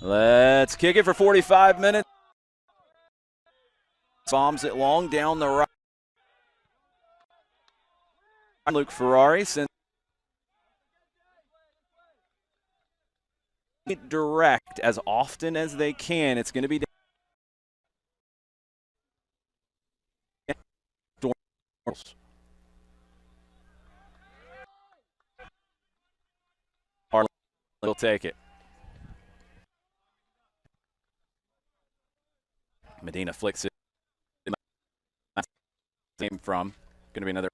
Let's kick it for 45 minutes. Bombs it long down the right. Luke Ferrari sends it direct as often as they can. It's going to be He'll take it. Medina flicks it. Came from. Going to be another.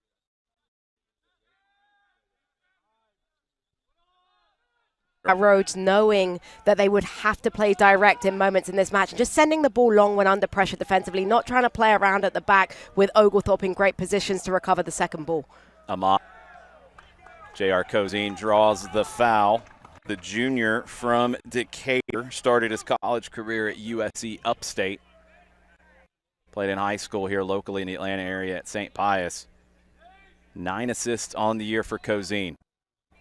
Rhodes knowing that they would have to play direct in moments in this match and just sending the ball long when under pressure defensively, not trying to play around at the back with Oglethorpe in great positions to recover the second ball. J.R. Cozine draws the foul. The junior from Decatur started his college career at USC Upstate. Played in high school here locally in the Atlanta area at St. Pius. 9 assists on the year for Cozine.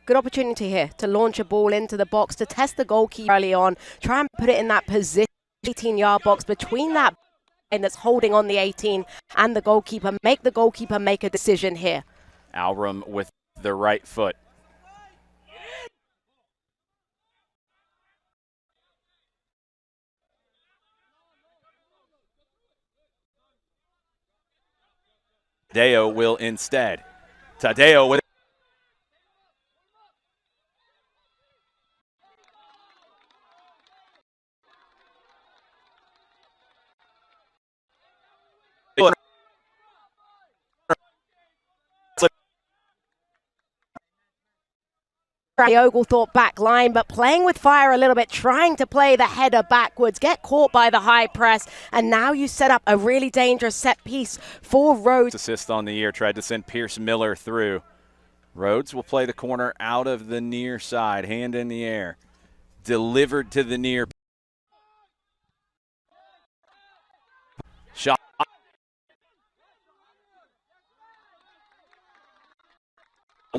Good opportunity here to launch a ball into the box, to test the goalkeeper early on, try and put it in that position, 18-yard box between that and that's holding on the 18 and the goalkeeper. Make the goalkeeper make a decision here. Alrum with the right foot. Tadeo will instead. Tadeo with The Oglethorpe back line, but playing with fire a little bit, trying to play the header backwards, get caught by the high press, and now you set up a really dangerous set piece for Rhodes. Assist on the year, tried to send Pierce Miller through. Rhodes will play the corner out of the near side, hand in the air. Delivered to the near. Shot.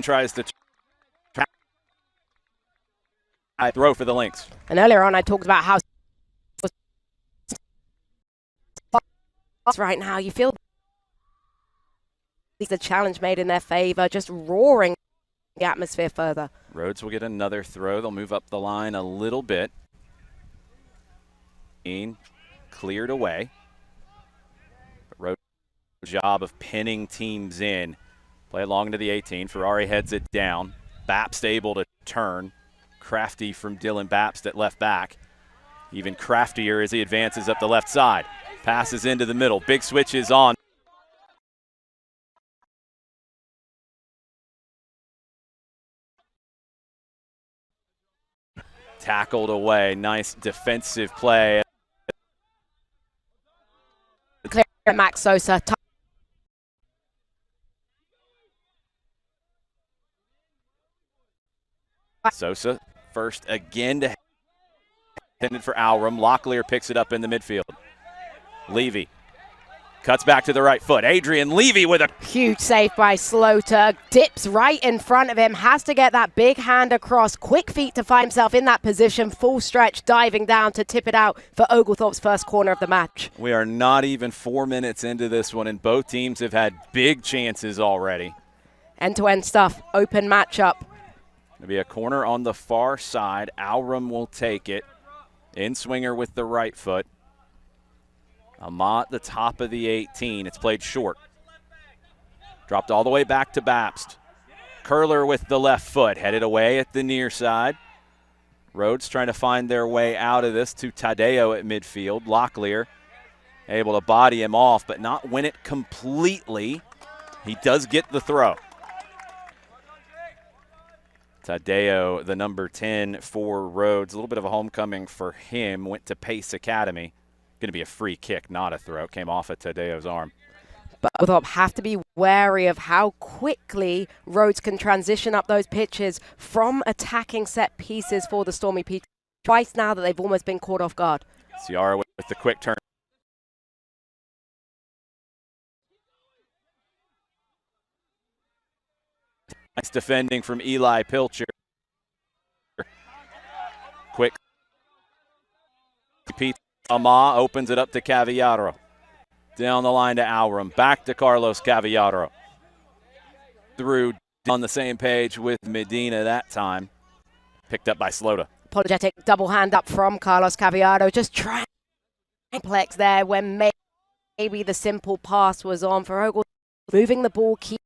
Tries to throw for the Lynx. And earlier on I talked about how right now you feel the challenge made in their favor, just roaring the atmosphere further. Rhodes will get another throw. They'll move up the line a little bit. Cleared away. But Rhodes' job of pinning teams in. Play along to the 18. Ferrari heads it down. Bapst able to turn. Crafty from Dylan Bapst at left back. Even craftier as he advances up the left side. Passes into the middle. Big switch is on. Tackled away. Nice defensive play. Clear Max Sosa. Sosa first again to intended for Alrum. Locklear picks it up in the midfield. Levy cuts back to the right foot. Adrian Levy with a huge save by Slaughter. Dips right in front of him. Has to get that big hand across. Quick feet to find himself in that position. Full stretch, diving down to tip it out for Oglethorpe's first corner of the match. We are not even 4 minutes into this one, and both teams have had big chances already. End-to-end stuff. Open matchup. It'll be a corner on the far side. Alrum will take it. In-swinger with the right foot. Amat, the top of the 18. It's played short. Dropped all the way back to Bapst. Curler with the left foot. Headed away at the near side. Rhodes trying to find their way out of this to Tadeo at midfield. Locklear able to body him off, but not win it completely. He does get the throw. Tadeo, the number 10 for Rhodes. A little bit of a homecoming for him. Went to Pace Academy. Going to be a free kick, not a throw. Came off at Tadeo's arm. But Oglethorpe have to be wary of how quickly Rhodes can transition up those pitches from attacking set pieces for the Stormy Peach. Twice now that they've almost been caught off guard. Ciara with the quick turn. Nice defending from Eli Pilcher. Quick Ama opens it up to Cavallaro. Down the line to Alram. Back to Carlos Cavallaro. Through on the same page with Medina that time. Picked up by Slota. Apologetic double hand up from Carlos Cavallaro. Just trying complex there when maybe the simple pass was on for Oglethorpe. Moving the ball, keep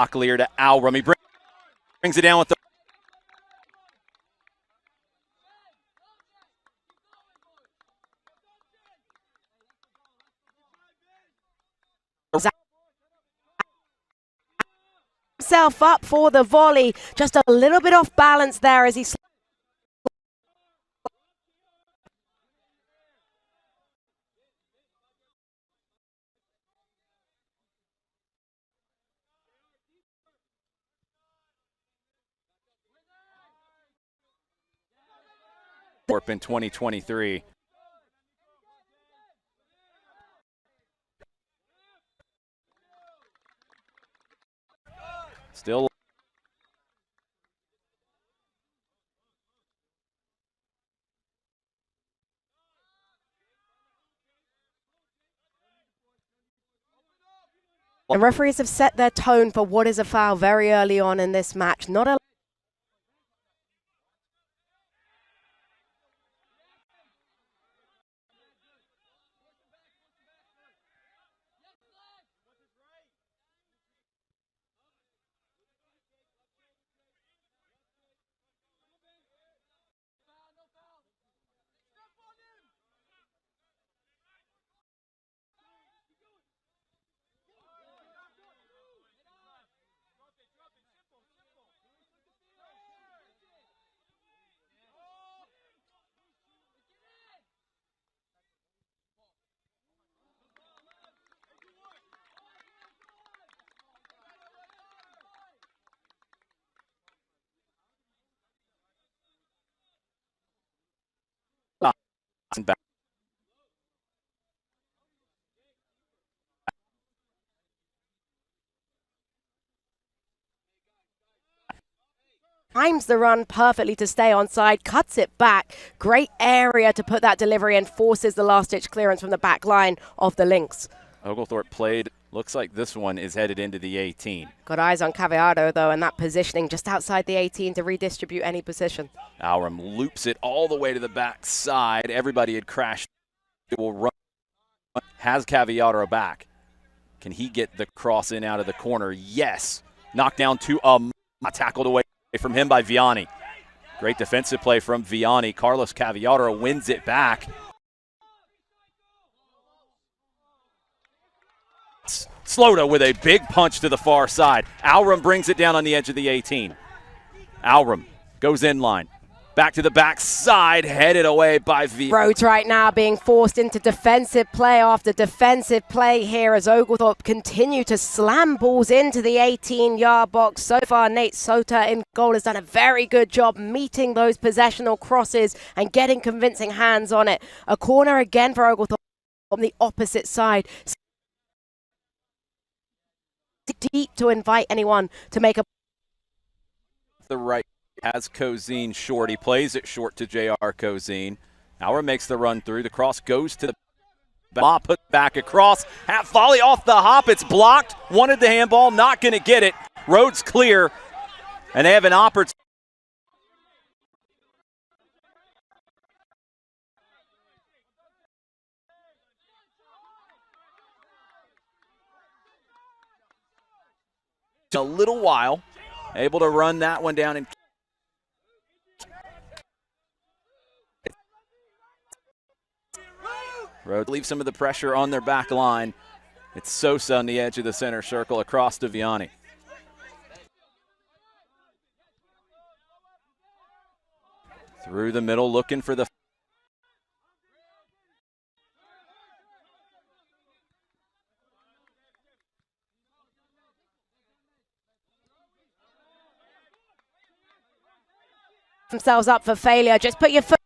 clear to Alram. He brings it down with the himself up for the volley. Just a little bit off balance there as he in 2023. Still and referees have set their tone for what is a foul very early on in this match. Not a back. times the run perfectly to stay onside, cuts it back. Great area to put that delivery and forces the last-ditch clearance from the back line of the Lynx. Oglethorpe played. Looks like this one is headed into the 18. Got eyes on Cavallaro, though, and that positioning just outside the 18 to redistribute any position. Alram loops it all the way to the back side. Everybody had crashed. It will run. Has Cavallaro back. Can he get the cross in out of the corner? Yes. Knocked down to tackled away from him by Vianney. Great defensive play from Vianney. Carlos Cavallaro wins it back. Slota with a big punch to the far side. Alram brings it down on the edge of the 18. Alram goes in line. Back to the back side, headed away by Rhodes right now being forced into defensive play after defensive play here as Oglethorpe continue to slam balls into the 18-yard box. So far, Nate Sota in goal has done a very good job meeting those possessional crosses and getting convincing hands on it. A corner again for Oglethorpe on the opposite side. Deep to invite anyone to make a the right has Cozine short. He plays it short to J.R. Cozine. Alram makes the run through. The cross goes to the back. Put back across. Half volley off the hop. It's blocked. Wanted the handball. Not going to get it. Rhodes clear. And they have an opportunity. A little while. Able to run that one down and Rhodes leave some of the pressure on their back line. It's Sosa on the edge of the center circle across to Vianney. Through the middle, looking for the themselves up for failure. Just put your foot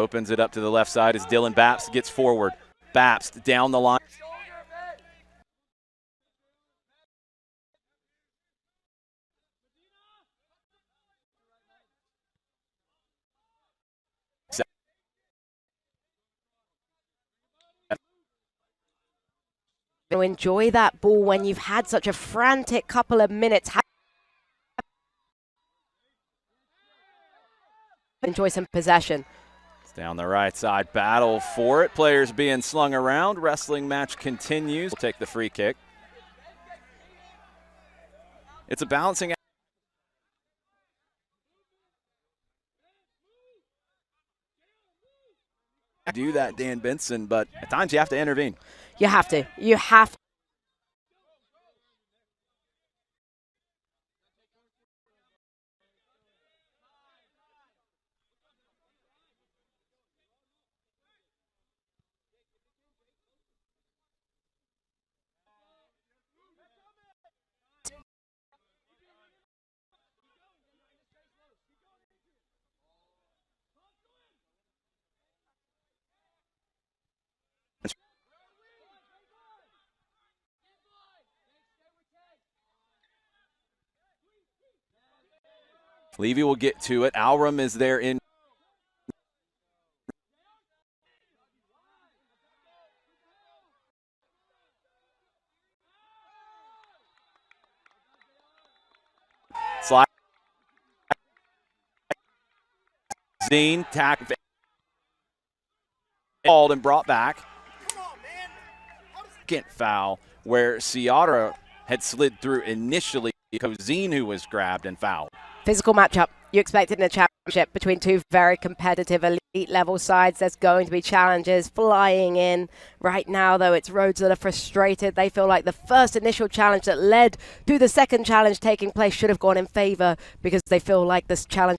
opens it up to the left side as Dylan Bapst gets forward. Bapst down the line. To enjoy that ball when you've had such a frantic couple of minutes. Enjoy some possession. It's down the right side. Battle for it. Players being slung around. Wrestling match continues. We'll take the free kick. It's a balancing act. Do that, Dan Benson, but at times you have to intervene. You have to. You have to. Levy will get to it. Alrum is there in. Slide. Zine tack. Called and brought back. Second foul where Ciara had slid through initially. Zine who was grabbed and fouled. Physical matchup. You expect it in a championship between two very competitive elite level sides. There's going to be challenges flying in. Right now, though, it's Rhodes that are frustrated. They feel like the first initial challenge that led to the second challenge taking place should have gone in favor because they feel like this challenge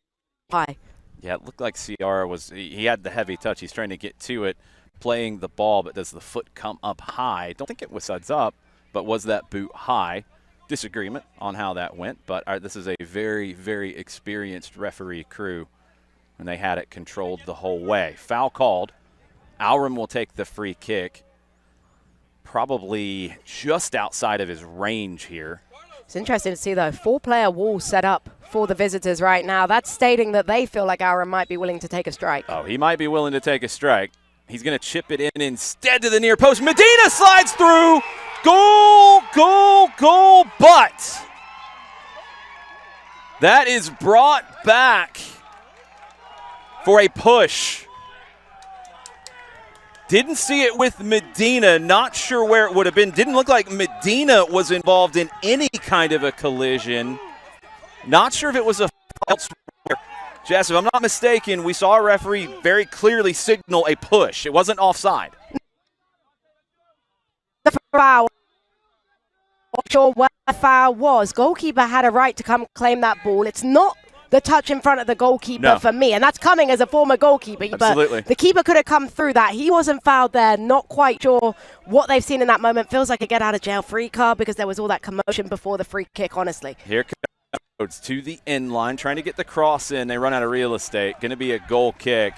is high. Yeah, it looked like Ciara was, he had the heavy touch. He's trying to get to it, playing the ball, but does the foot come up high? Don't think it was sides up, but was that boot high? Disagreement on how that went, but this is a very, very experienced referee crew, and they had it controlled the whole way. Foul called. Alrum will take the free kick, probably just outside of his range here. It's interesting to see, though, 4-player wall set up for the visitors right now. That's stating that they feel like Alrum might be willing to take a strike. Oh, he might be willing to take a strike. He's going to chip it in instead to the near post. Medina slides through. Goal, goal, goal, but that is brought back for a push. Didn't see it with Medina, not sure where it would have been. Didn't look like Medina was involved in any kind of a collision. Not sure if it was a elsewhere. Jess, if I'm not mistaken, we saw a referee very clearly signal a push. It wasn't offside. The foul. Not sure where the foul was. Goalkeeper had a right to come claim that ball. It's not the touch in front of the goalkeeper for me, and that's coming as a former goalkeeper. Absolutely. But the keeper could have come through that. He wasn't fouled there. Not quite sure what they've seen in that moment. Feels like a get-out-of-jail-free card because there was all that commotion before the free kick, honestly. Here comes Rhodes to the end line, trying to get the cross in. They run out of real estate. Going to be a goal kick.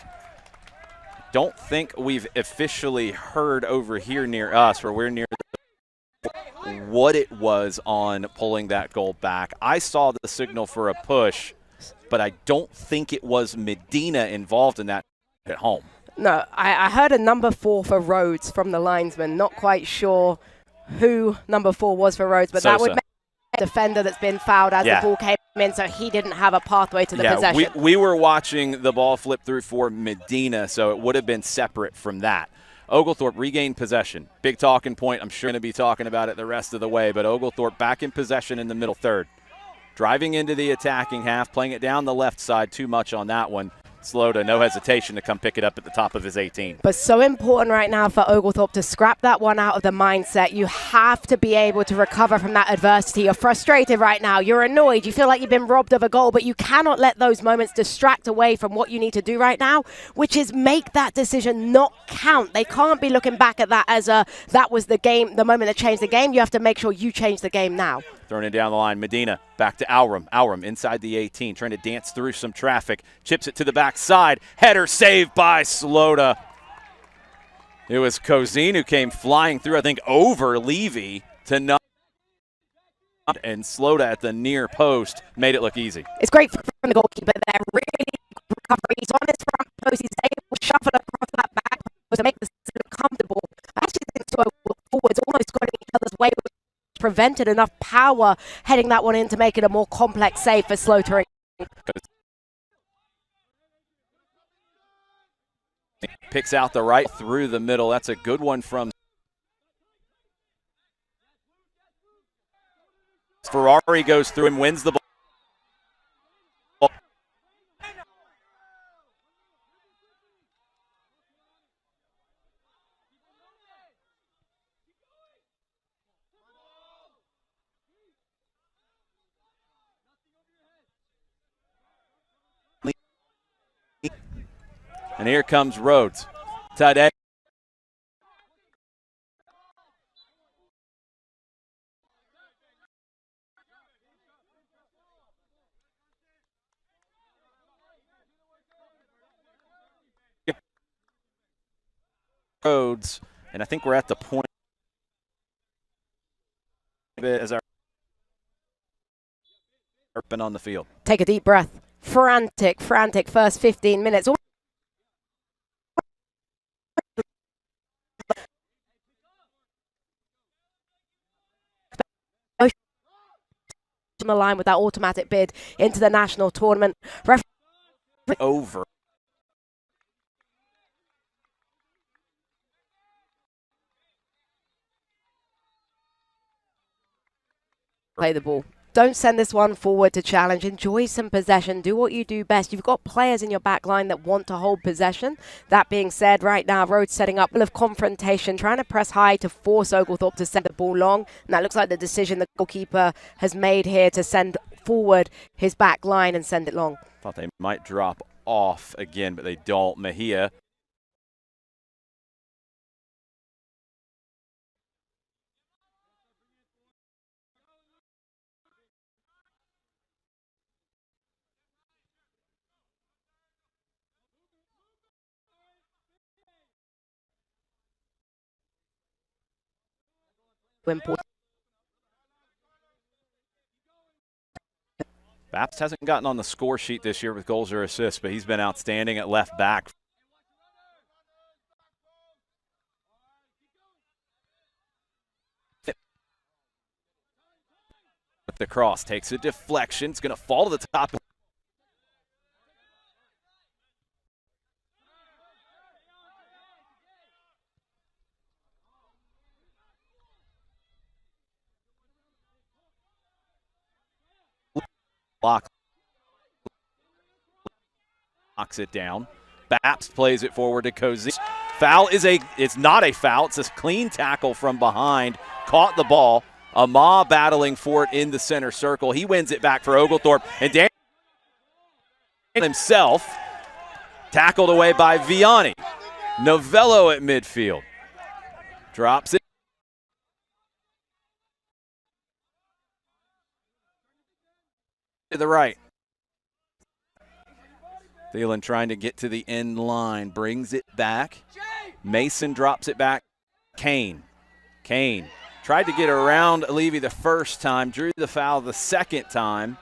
Don't think we've officially heard over here near us, where we're near what it was on pulling that goal back. I saw the signal for a push, but I don't think it was Medina involved in that at home. No, I heard a number 4 for Rhodes from the linesman. Not quite sure who number 4 was for Rhodes, but that would make a defender that's been fouled as the ball came in, so he didn't have a pathway to the possession. We were watching the ball flip through for Medina, so it would have been separate from that. Oglethorpe regained possession. Big talking point. I'm sure going to be talking about it the rest of the way, but Oglethorpe back in possession in the middle third. Driving into the attacking half, playing it down the left side, too much on that one. Slota, no hesitation to come pick it up at the top of his 18. But so important right now for Oglethorpe to scrap that one out of the mindset. You have to be able to recover from that adversity. You're frustrated right now. You're annoyed. You feel like you've been robbed of a goal, but you cannot let those moments distract away from what you need to do right now, which is make that decision not count. They can't be looking back at that as that was the game, the moment that changed the game. You have to make sure you change the game now. Throwing it down the line. Medina back to Aurum. Aurum inside the 18, trying to dance through some traffic. Chips it to the backside. Header saved by Slota. It was Kozine who came flying through, I think, over Levy to not. And Slota at the near post made it look easy. It's great from the goalkeeper there. Really good recovery. He's on his front post. He's able to shuffle across that back post to make the system comfortable. I actually think Slota forwards almost got in each other's way, which prevented enough power heading that one in to make it a more complex save for Slota. Picks out the right through the middle. That's a good one from Ferrari. Goes through and wins the ball. And here comes Rhodes. Today. Rhodes, and I think we're at the point as our been on the field. Take a deep breath. Frantic first 15 minutes. On the line with that automatic bid into the national tournament. Over. Play the ball. Don't send this one forward to challenge. Enjoy some possession. Do what you do best. You've got players in your back line that want to hold possession. That being said, right now, Rhodes setting up a bit of confrontation, trying to press high to force Oglethorpe to send the ball long. And that looks like the decision the goalkeeper has made here to send forward his back line and send it long. Thought they might drop off again, but they don't. Mejia. Baps hasn't gotten on the score sheet this year with goals or assists, but he's been outstanding at left back. With the cross, takes a deflection. It's going to fall to the top. Locks it down. Baps plays it forward to Kozine. Foul it's not a foul. It's a clean tackle from behind. Caught the ball. Ama battling for it in the center circle. He wins it back for Oglethorpe. And Dan himself tackled away by Vianney. Novello at midfield. Drops it. To the right. Thielen trying to get to the end line. Brings it back. Mason drops it back. Kane tried to get around Levy the first time. Drew the foul the second time.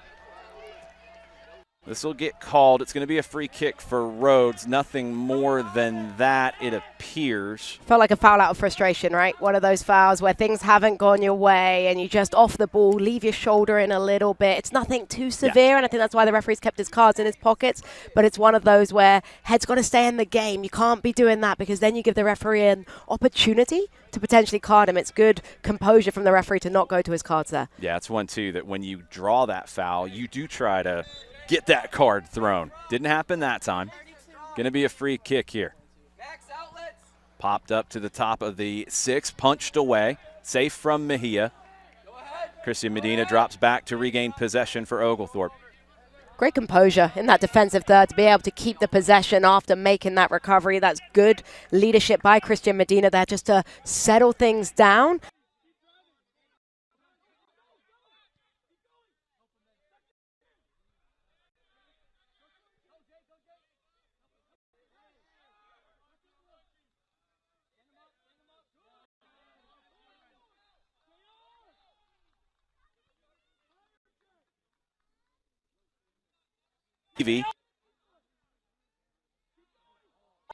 This will get called. It's going to be a free kick for Rhodes. Nothing more than that, it appears. Felt like a foul out of frustration, right? One of those fouls where things haven't gone your way and you just off the ball, leave your shoulder in a little bit. It's nothing too severe, and I think that's why the referee's kept his cards in his pockets. But it's one of those where head's got to stay in the game. You can't be doing that because then you give the referee an opportunity to potentially card him. It's good composure from the referee to not go to his cards there. Yeah, it's one, too, that when you draw that foul, you do try to get that card thrown. Didn't happen that time. Going to be a free kick here. Popped up to the top of the 6, punched away. Safe from Mejia. Christian Medina drops back to regain possession for Oglethorpe. Great composure in that defensive third to be able to keep the possession after making that recovery. That's good leadership by Christian Medina there just to settle things down. Levy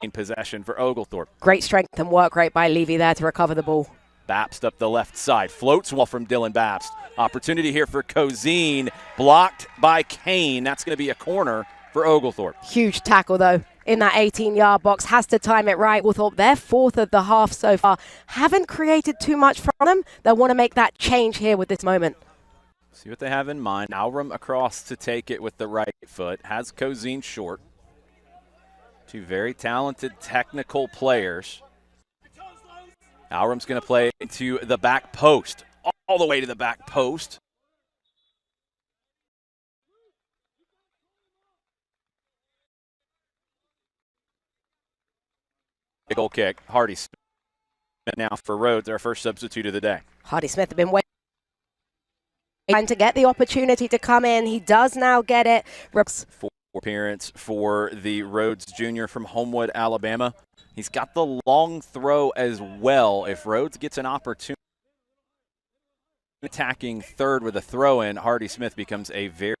in possession for Oglethorpe. Great strength and work rate by Levy there to recover the ball. Babst up the left side. Floats well from Dylan Babst. Opportunity here for Cozine. Blocked by Kane. That's going to be a corner for Oglethorpe. Huge tackle, though, in that 18-yard box. Has to time it right. Oglethorpe, they're fourth of the half so far. Haven't created too much from them. They'll want to make that change here with this moment. See what they have in mind. Alrum across to take it with the right foot. Has Cozine short. Two very talented technical players. Alrum's going to play to the back post. All the way to the back post. Goal kick. Hardy Smith now for Rhodes, our first substitute of the day. Hardy Smith have been waiting trying to get the opportunity to come in. He does now get it. For appearance for the Rhodes Jr. from Homewood, Alabama. He's got the long throw as well. If Rhodes gets an opportunity attacking third with a throw-in, Hardy Smith becomes a very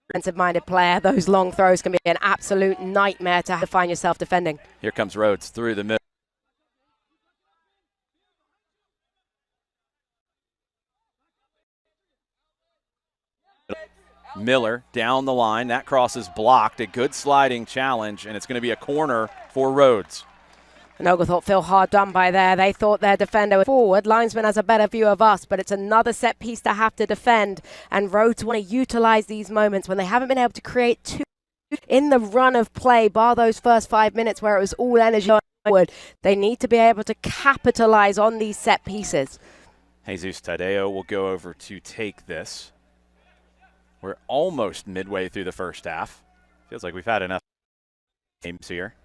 defensive-minded player. Those long throws can be an absolute nightmare to find yourself defending. Here comes Rhodes through the middle. Miller down the line. That cross is blocked. A good sliding challenge, and it's going to be a corner for Rhodes. And Oglethorpe feel hard done by there. They thought their defender was forward. Linesman has a better view of us, but it's another set piece to have to defend. And Rhodes want to utilize these moments when they haven't been able to create two in the run of play, bar those first 5 minutes where it was all energy forward. They need to be able to capitalize on these set pieces. Jesus Tadeo will go over to take this. We're almost midway through the first half. Feels like we've had enough games here.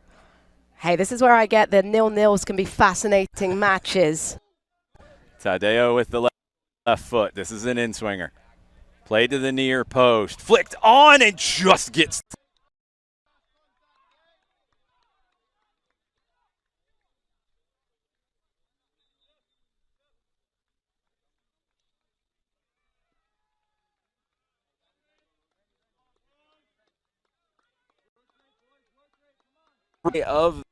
Hey, this is where I get the nil-nils can be fascinating matches. Tadeo with the left foot. This is an in-swinger. Play to the near post. Flicked on and just gets of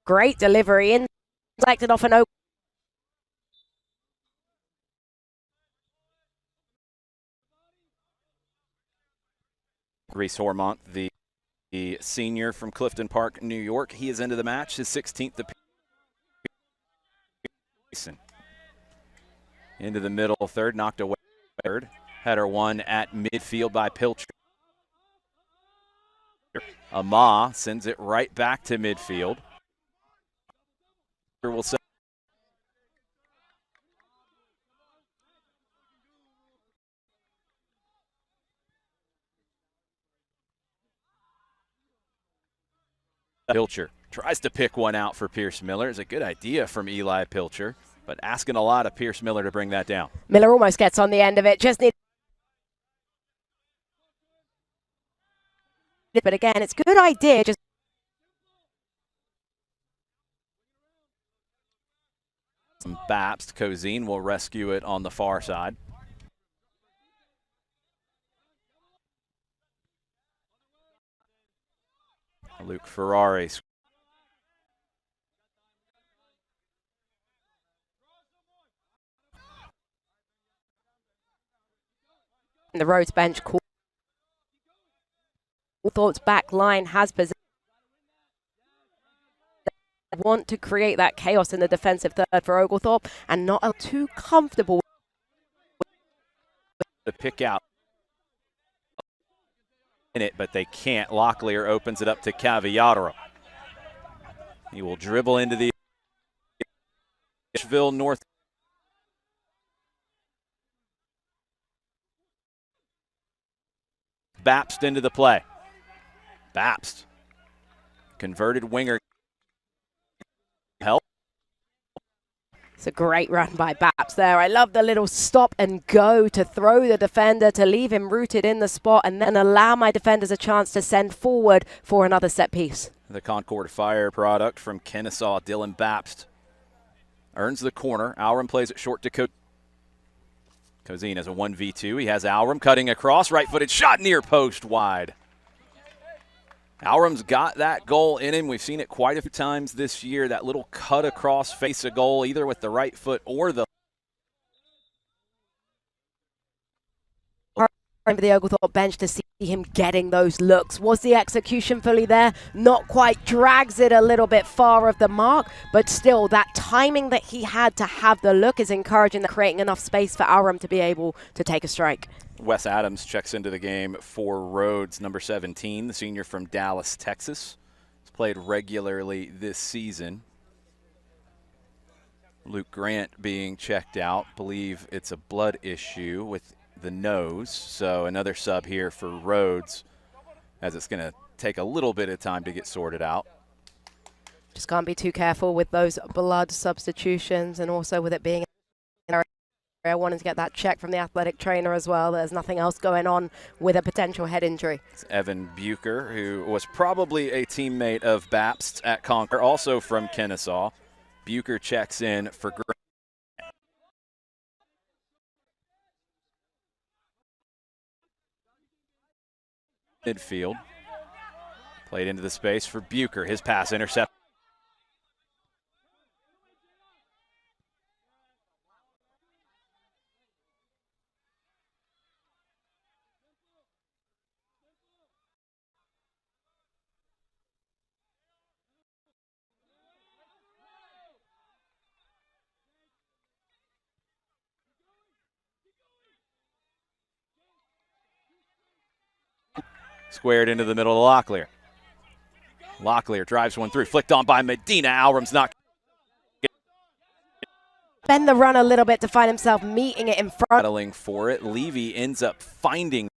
great delivery in, selected off an open. Reese Hormont, the senior from Clifton Park, New York. He is into the match, his 16th appearance. Into the middle third, knocked away third. Header one at midfield by Pilcher. Ama sends it right back to midfield. Will say Pilcher tries to pick one out for Pierce Miller. It's a good idea from Eli Pilcher, but asking a lot of Pierce Miller to bring that down. Miller almost gets on the end of it. Just need. But again, it's a good idea. Just Babst, Cozine will rescue it on the far side. Luke Ferrari. The Rhodes bench call. Oglethorpe's back line has possession. Want to create that chaos in the defensive third for Oglethorpe and not too comfortable. To pick out in it, but they can't. Locklear opens it up to Caviatoro. He will dribble into the Nashville North. Babst into the play. Babst, converted winger. Help. It's a great run by Babst there. I love the little stop and go to throw the defender, to leave him rooted in the spot, and then allow my defenders a chance to send forward for another set piece. The Concord Fire product from Kennesaw, Dylan Babst. Earns the corner. Alram plays it short to Cozine has a 1v2. He has Alram cutting across. Right-footed shot near post wide. Alram's got that goal in him. We've seen it quite a few times this year. That little cut across face a goal either with the right foot or the over the Oglethorpe bench to see him getting those looks. Was the execution fully there? Not quite. Drags it a little bit far of the mark, but still that timing that he had to have the look is encouraging, creating enough space for Alram to be able to take a strike. Wes Adams checks into the game for Rhodes, number 17, the senior from Dallas, Texas. He's played regularly this season. Luke Grant being checked out. Believe it's a blood issue with the nose, so another sub here for Rhodes, as it's going to take a little bit of time to get sorted out. Just can't be too careful with those blood substitutions, and also with it being I wanted to get that check from the athletic trainer as well. There's nothing else going on with a potential head injury. It's Evan Bucher, who was probably a teammate of Bapst at Concord, also from Kennesaw. Bucher checks in for Grant. Midfield. Played into the space for Bucher. His pass intercept. Squared into the middle of Locklear. Locklear drives one through, flicked on by Medina. Alram's not. Bend the run a little bit to find himself meeting it in front. Battling for it. Levy ends up finding.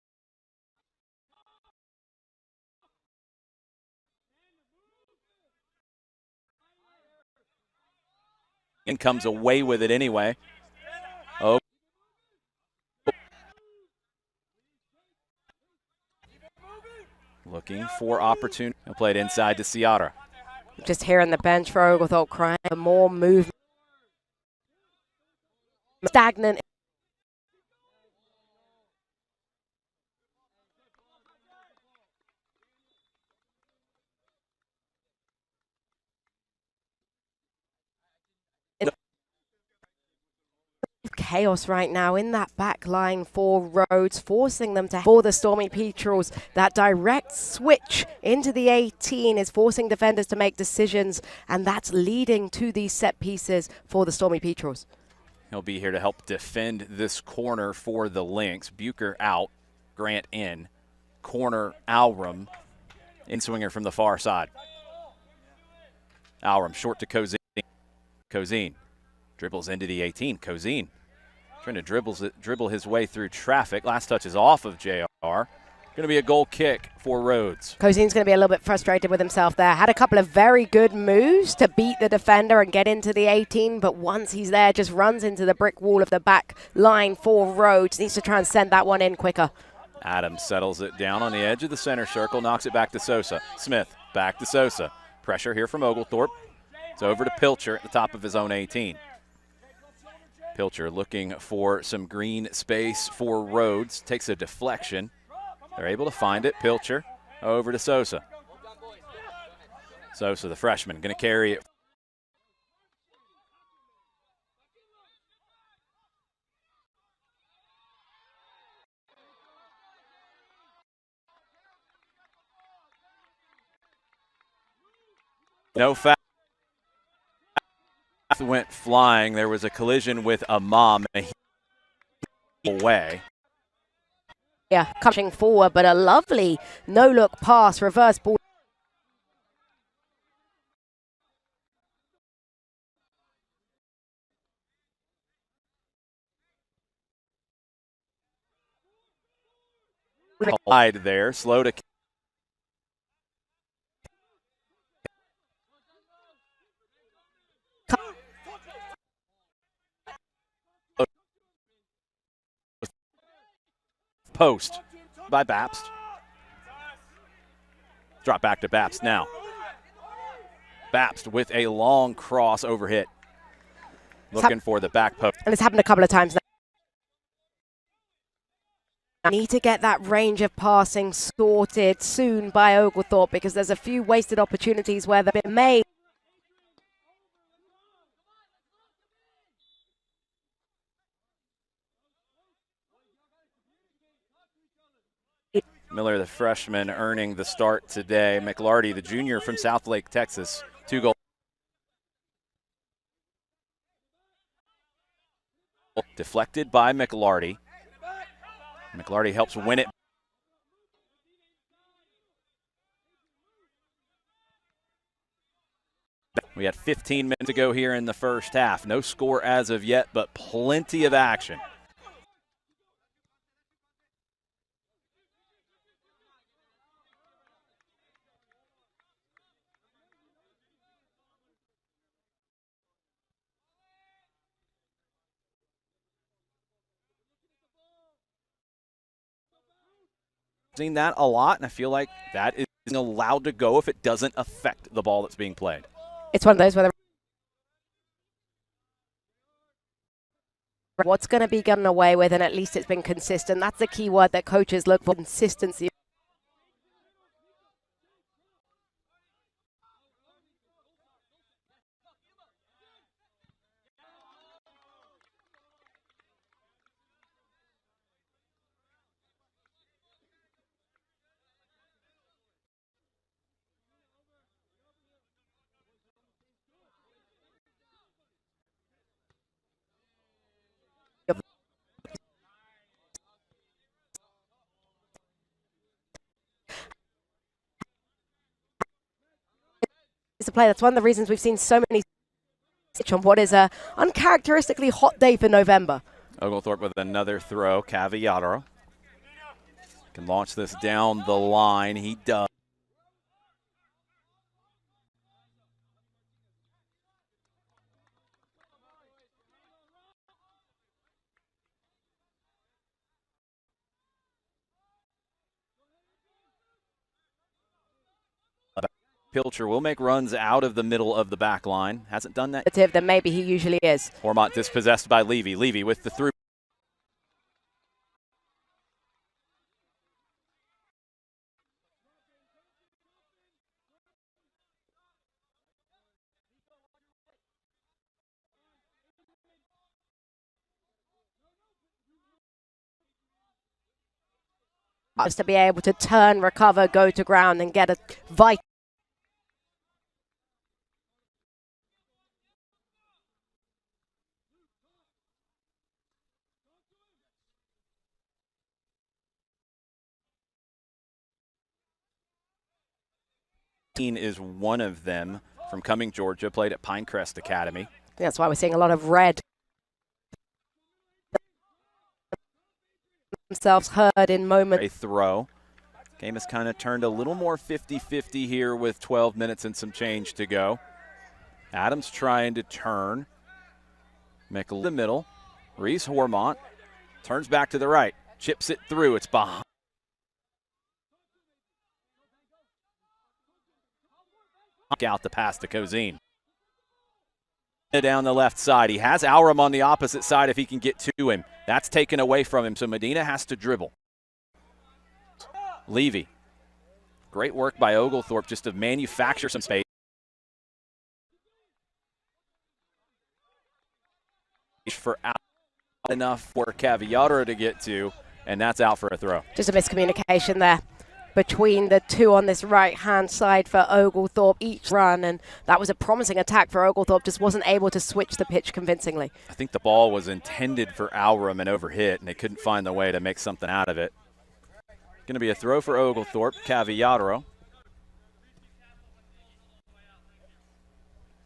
And comes away with it anyway. Oh. Looking for opportunity. Played inside to Ciara. Just here on the bench for Oglethorpe crying for more movement. Stagnant. Chaos right now in that back line for Rhodes, forcing them to for the Stormy Petrels. That direct switch into the 18 is forcing defenders to make decisions, and that's leading to these set pieces for the Stormy Petrels. He'll be here to help defend this corner for the Lynx. Bucher out, Grant in. Corner, Alram, in-swinger from the far side. Alram short to Cozine. Cozine dribbles into the 18. Cozine trying to dribble his way through traffic. Last touch is off of JR. Going to be a goal kick for Rhodes. Cozine's going to be a little bit frustrated with himself there. Had a couple of very good moves to beat the defender and get into the 18, but once he's there, just runs into the brick wall of the back line for Rhodes. Needs to try and send that one in quicker. Adams settles it down on the edge of the center circle, knocks it back to Sosa. Smith back to Sosa. Pressure here from Oglethorpe. It's over to Pilcher at the top of his own 18. Pilcher looking for some green space for Rhodes. Takes a deflection. They're able to find it. Pilcher over to Sosa. Sosa, the freshman, going to carry it. No foul. Went flying. There was a collision with Imam away. Yeah, coming forward, but a lovely no-look pass, reverse ball. Wide there, slow to. Post by Bapst. Drop back to Bapst now. Bapst with a long cross over hit. looking for the back post. And it's happened a couple of times now. Need to get that range of passing sorted soon by Oglethorpe, because there's a few wasted opportunities where they've been made. Miller, the freshman, earning the start today. McLarty, the junior from Southlake, Texas, 2 goals. Deflected by McLarty. McLarty helps win it. We had 15 minutes to go here in the first half. No score as of yet, but plenty of action. Seen that a lot, and I feel like that isn't allowed to go if it doesn't affect the ball that's being played. It's one of those where what's going to be gotten away with, and at least it's been consistent. That's the key word that coaches look for: consistency. It's a play. That's one of the reasons we've seen so many on what is a uncharacteristically hot day for November. Oglethorpe with another throw. Cavallaro can launch this down the line. He does. Pilcher will make runs out of the middle of the back line. Hasn't done that Then maybe he usually is. Ormont dispossessed by Levy. Levy with the through. Just to be able to turn, recover, go to ground, and get a vital. Is one of them from Cumming, Georgia, played at Pinecrest Academy. That's why we're seeing a lot of red. Themselves heard in moments. A throw. Game has kind of turned a little more 50-50 here with 12 minutes and some change to go. Adams trying to turn. McLeod the middle. Reese Hormont turns back to the right. Chips it through. It's behind. Out the pass to Cozine. Down the left side. He has Aurum on the opposite side if he can get to him. That's taken away from him, so Medina has to dribble. Levy. Great work by Oglethorpe just to manufacture some space. For out enough for Cavallaro to get to, and that's out for a throw. Just a miscommunication there between the two on this right-hand side for Oglethorpe each run, and that was a promising attack for Oglethorpe, just wasn't able to switch the pitch convincingly. I think the ball was intended for Aurum and overhit, and they couldn't find the way to make something out of it. Going to be a throw for Oglethorpe. Cavallaro.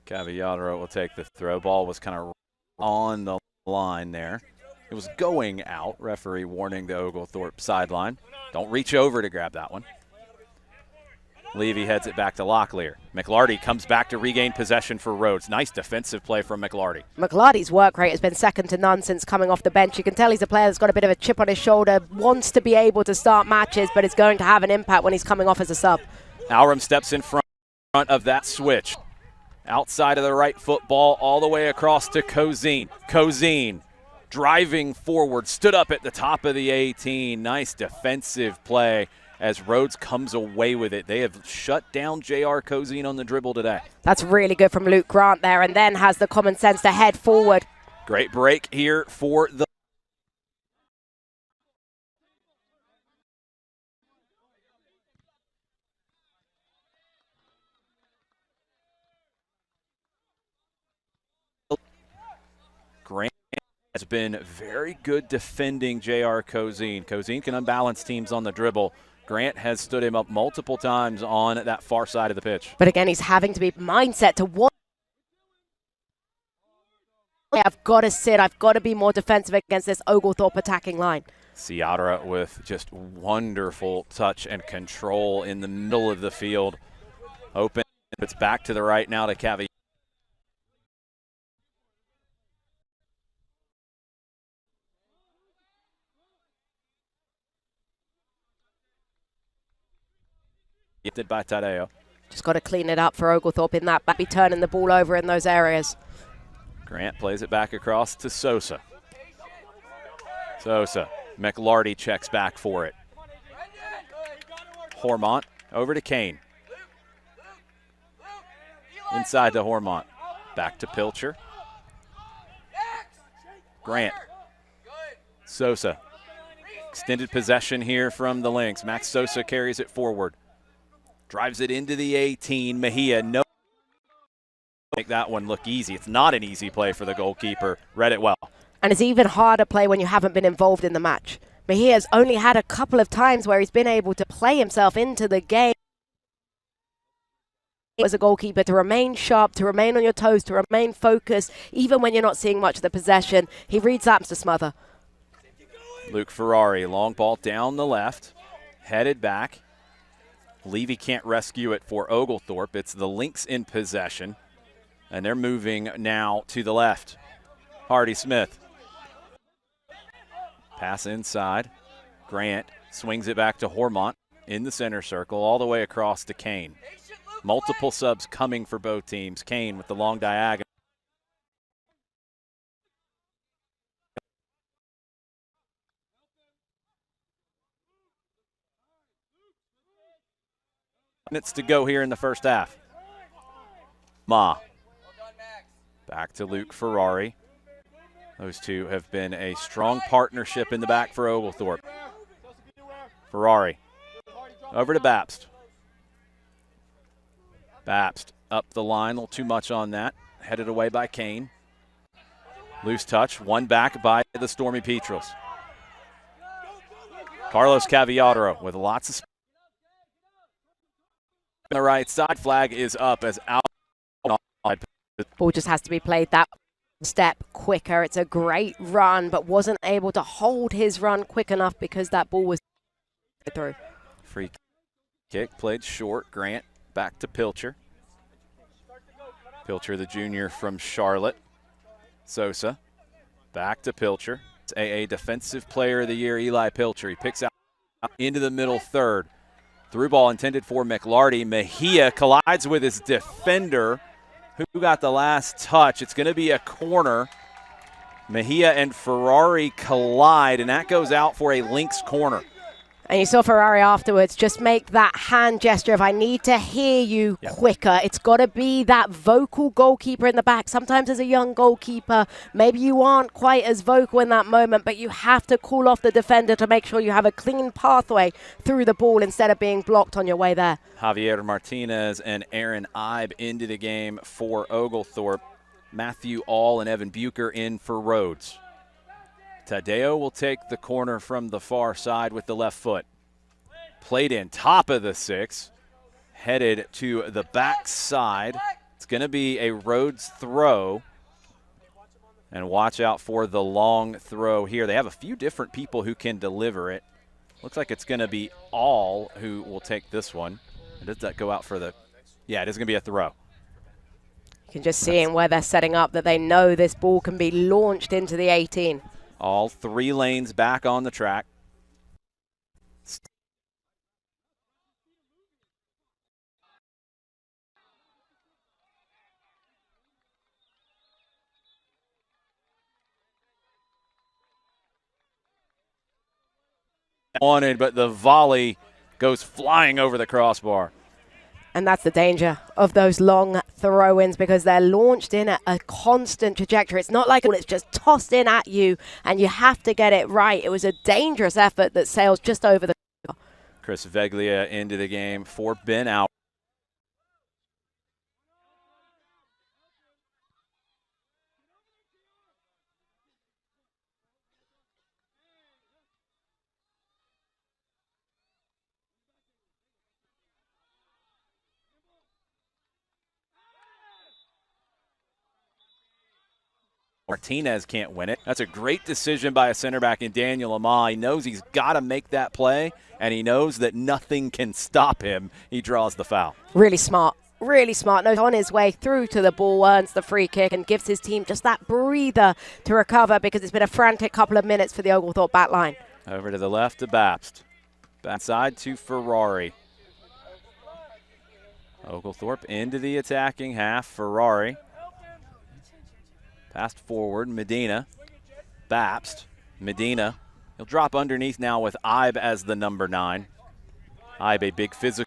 Cavallaro will take the throw. Ball was kind of on the line there. It was going out. Referee warning the Oglethorpe sideline. Don't reach over to grab that one. Levy heads it back to Locklear. McLarty comes back to regain possession for Rhodes. Nice defensive play from McLarty. McLarty's work rate has been second to none since coming off the bench. You can tell he's a player that's got a bit of a chip on his shoulder, wants to be able to start matches, but it's going to have an impact when he's coming off as a sub. Aurum steps in front of that switch. Outside of the right football, all the way across to Cozine. Cozine driving forward, stood up at the top of the 18. Nice defensive play as Rhodes comes away with it. They have shut down J.R. Cozine on the dribble today. That's really good from Luke Grant there, and then has the common sense to head forward. Great break here for the Grant has been very good defending J.R. Cozine. Cozine can unbalance teams on the dribble. Grant has stood him up multiple times on that far side of the pitch. But again, he's having to be mindset to what. I've got to sit. I've got to be more defensive against this Oglethorpe attacking line. Ciadra with just wonderful touch and control in the middle of the field. Open. It's back to the right now to Cavi. Gifted by Tadeo. Just got to clean it up for Oglethorpe in that back, be turning the ball over in those areas. Grant plays it back across to Sosa. Sosa. McLarty checks back for it. Hormont over to Kane. Inside to Hormont. Back to Pilcher. Grant. Sosa. Extended possession here from the Lynx. Max Sosa carries it forward. Drives it into the 18. Mejia, no. Make that one look easy. It's not an easy play for the goalkeeper. Read it well. And it's even harder play when you haven't been involved in the match. Mejia's only had a couple of times where he's been able to play himself into the game as a goalkeeper, to remain sharp, to remain on your toes, to remain focused, even when you're not seeing much of the possession. He reads that to smother. Luke Ferrari, long ball down the left, headed back. Levy can't rescue it for Oglethorpe. It's the Lynx in possession, and they're moving now to the left. Hardy Smith. Pass inside. Grant swings it back to Hormont in the center circle, all the way across to Kane. Multiple subs coming for both teams. Kane with the long diagonal. Minutes to go here in the first half. Ma. Back to Luke Ferrari. Those two have been a strong partnership in the back for Oglethorpe. Ferrari. Over to Babst. Babst up the line, a little too much on that. Headed away by Kane. Loose touch, one back by the Stormy Petrels. Carlos Caviadro with lots of speed. On the right side, flag is up as out. Ball just has to be played that step quicker. It's a great run, but wasn't able to hold his run quick enough because that ball was through. Free kick played short. Grant back to Pilcher. Pilcher, the junior from Charlotte. Sosa back to Pilcher. It's AA Defensive Player of the Year, Eli Pilcher. He picks out into the middle third. Through ball intended for McLarty. Mejia collides with his defender, who got the last touch. It's going to be a corner. Mejia and Ferrari collide, and that goes out for a Lynx corner. And you saw Ferrari afterwards just make that hand gesture of, I need to hear you quicker. It's got to be that vocal goalkeeper in the back. Sometimes as a young goalkeeper, maybe you aren't quite as vocal in that moment, but you have to call off the defender to make sure you have a clean pathway through the ball instead of being blocked on your way there. Javier Martinez and Aaron Ibe into the game for Oglethorpe. Matthew All and Evan Bucher in for Rhodes. Tadeo will take the corner from the far side with the left foot. Played in top of the six. Headed to the back side. It's going to be a Rhodes throw. And watch out for the long throw here. They have a few different people who can deliver it. Looks like it's going to be All who will take this one. Does that go out for the... Yeah, it is going to be a throw. You can just see in where they're setting up that they know this ball can be launched into the 18. All three lanes back on the track. wanted, but the volley goes flying over the crossbar. And that's the danger of those long throw-ins, because they're launched in at a constant trajectory. It's not like it's just tossed in at you and you have to get it right. It was a dangerous effort that sails just over the. Chris Veglia into the game for Ben out. Martinez can't win it. That's a great decision by a center back in Daniel Amah. He knows he's got to make that play, and he knows that nothing can stop him. He draws the foul. Really smart. Really smart. Knows on his way through to the ball, earns the free kick, and gives his team just that breather to recover, because it's been a frantic couple of minutes for the Oglethorpe back line. Over to the left to Babst. Backside to Ferrari. Oglethorpe into the attacking half. Ferrari. Passed forward, Medina, Babst, Medina. He'll drop underneath now with Ibe as the number 9. Ibe, a big physical.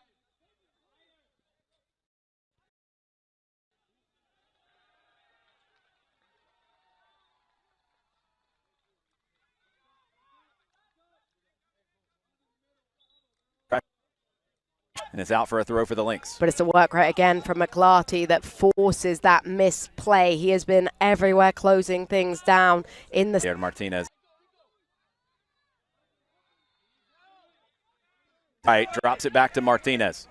And it's out for a throw for the Lynx. But it's a work rate again from McLarty that forces that misplay. He has been everywhere closing things down in the. Martinez. Right, drops it back to Martinez.